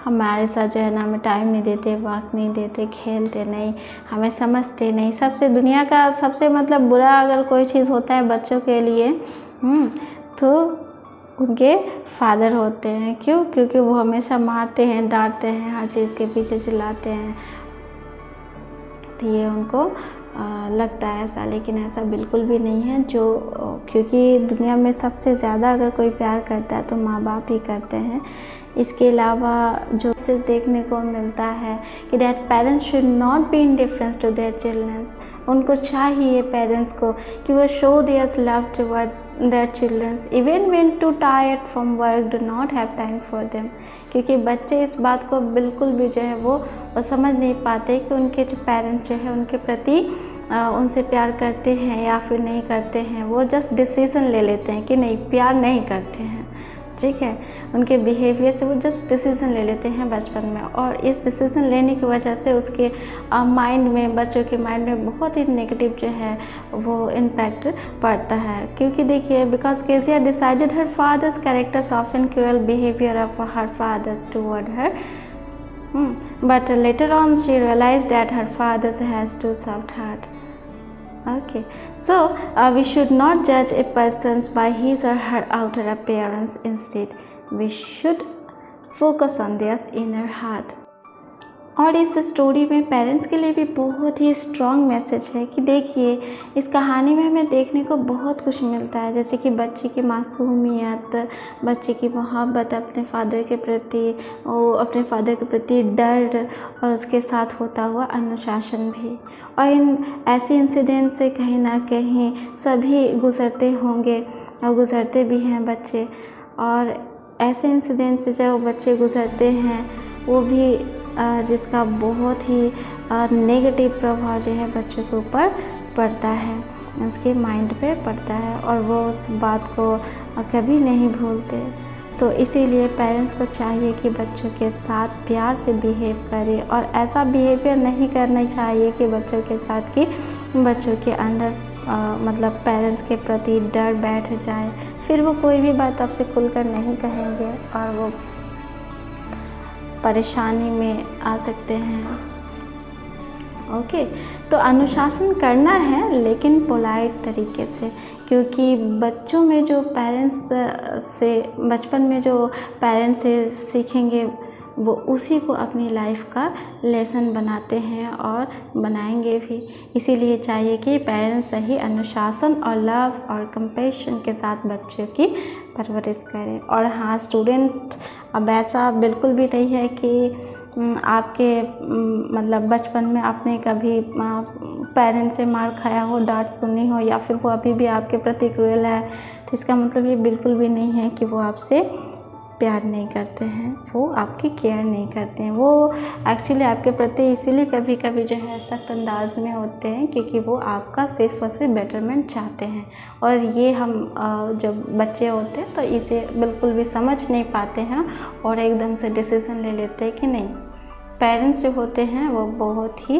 हमारे साथ जो है ना हमें टाइम नहीं देते, वक्त नहीं देते, खेलते नहीं, हमें समझते नहीं। सबसे दुनिया का सबसे मतलब बुरा अगर कोई चीज़ होता है बच्चों के लिए तो उनके फादर होते हैं। क्यों? क्योंकि वो हमेशा मारते हैं, डांटते हैं, हर चीज़ के पीछे चिल्लाते हैं, तो ये उनको लगता है ऐसा, लेकिन ऐसा बिल्कुल भी नहीं है। क्योंकि दुनिया में सबसे ज़्यादा अगर कोई प्यार करता है तो माँ बाप ही करते हैं। इसके अलावा जो मैसेज देखने को मिलता है कि that parents should not be indifference to their childrens, उनको चाहिए पेरेंट्स को कि वो show their love toward their children even when too tired from work do not have time for them। क्योंकि बच्चे इस बात को बिल्कुल भी जो है वो समझ नहीं पाते कि उनके जो पेरेंट्स जो है उनके प्रति उनसे प्यार करते हैं या फिर नहीं करते हैं। वो जस्ट डिसीज़न ले लेते हैं कि नहीं, प्यार नहीं करते हैं, ठीक है। उनके बिहेवियर से वो जस्ट डिसीज़न ले लेते हैं बचपन में, और इस डिसीज़न लेने की वजह से उसके माइंड में, बच्चों के माइंड में बहुत ही नेगेटिव जो है वो इम्पैक्ट पड़ता है। क्योंकि देखिए because Kezia decided her father's characters often cruel behaviour of her father's toward her But later on she realized that her father has too soft heart. Okay, so we should not judge a person by his or her outer appearance. Instead, we should focus on their inner heart. और इस story में parents के लिए भी बहुत ही strong message है कि देखिए, इस कहानी में हमें देखने को बहुत कुछ मिलता है, जैसे कि बच्चे की मासूमियत, बच्चे की मोहब्बत अपने फादर के प्रति, अपने फादर के प्रति डर, और उसके साथ होता हुआ अनुशासन भी। और इन ऐसे इंसिडेंट से कहीं ना कहीं सभी गुज़रते होंगे और गुज़रते भी हैं बच्चे, और ऐसे इंसिडेंट से जब बच्चे गुज़रते हैं वो भी जिसका बहुत ही नेगेटिव प्रभाव जो है बच्चों के ऊपर पड़ता है, उसके माइंड पे पड़ता है, और वो उस बात को कभी नहीं भूलते। तो इसीलिए पेरेंट्स को चाहिए कि बच्चों के साथ प्यार से बिहेव करें, और ऐसा बिहेवियर नहीं करना चाहिए कि बच्चों के साथ कि बच्चों के अंदर मतलब पेरेंट्स के प्रति डर बैठ जाए, फिर वो कोई भी बात आपसे खुलकर नहीं कहेंगे और वो परेशानी में आ सकते हैं। ओके, तो अनुशासन करना है लेकिन पोलाइट तरीके से, क्योंकि बच्चों में जो पेरेंट्स से बचपन में जो पेरेंट्स से सीखेंगे वो उसी को अपनी लाइफ का लेसन बनाते हैं और बनाएंगे भी। इसीलिए चाहिए कि पेरेंट्स सही अनुशासन और लव और कंपैशन के साथ बच्चों की परवरिश करें। और हाँ, स्टूडेंट अब ऐसा बिल्कुल भी नहीं है कि आपके मतलब बचपन में आपने कभी पेरेंट्स से मार खाया हो, डांट सुनी हो, या फिर वो अभी भी आपके प्रति क्रूएल है, तो इसका मतलब ये बिल्कुल भी नहीं है कि वो आपसे प्यार नहीं करते हैं, वो आपकी केयर नहीं करते हैं। वो एक्चुअली आपके प्रति इसीलिए कभी कभी जो है सख्त अंदाज में होते हैं क्योंकि वो आपका सिर्फ और सिर्फ बेटरमेंट चाहते हैं। और ये हम जब बच्चे होते हैं तो इसे बिल्कुल भी समझ नहीं पाते हैं और एकदम से डिसीज़न ले लेते हैं कि नहीं। पेरेंट्स जो होते हैं वो बहुत ही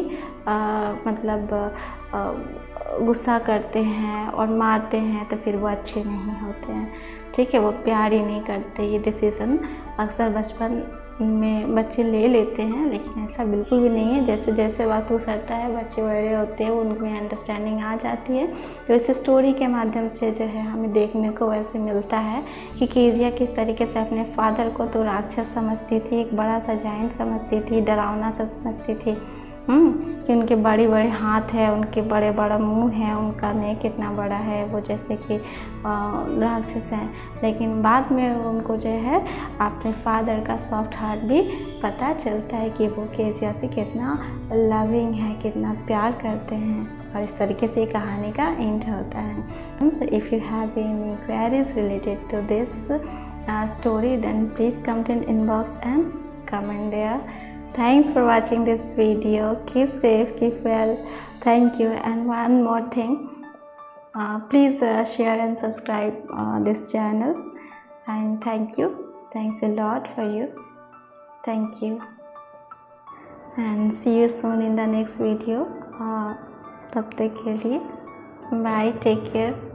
गुस्सा करते हैं और मारते हैं, तो फिर वो अच्छे नहीं होते हैं, ठीक है, वो प्यार ही नहीं करते। ये डिसीज़न अक्सर बचपन में बच्चे ले लेते हैं, लेकिन ऐसा बिल्कुल भी नहीं है। जैसे जैसे वक्त गुजरता है बच्चे बड़े होते हैं, उनमें अंडरस्टैंडिंग आ जाती है। तो इस स्टोरी के माध्यम से जो है हमें देखने को वैसे मिलता है कि कीजिया किस तरीके से अपने फादर को तो राक्षस समझती थी, एक बड़ा सा जायंट समझती थी, डरावना सा समझती थी कि उनके बड़े बड़े हाथ है, उनके बड़े बड़ा मुंह है, उनका नेक कितना बड़ा है, वो जैसे कि राक्षस हैं। लेकिन बाद में उनको जो है अपने फादर का सॉफ्ट हार्ट भी पता चलता है कि वो कीजिया से कितना लविंग है, कितना प्यार करते हैं। और इस तरीके से कहानी का एंड होता है। So if you have any queries related to this story, then please comment in inbox and comment there. Thanks for watching this video. Keep safe, keep well. Thank you. And one more thing, please share and subscribe this channels. And thank you. Thanks a lot for you. Thank you. And see you soon in the next video. तब तक के लिए bye, take care.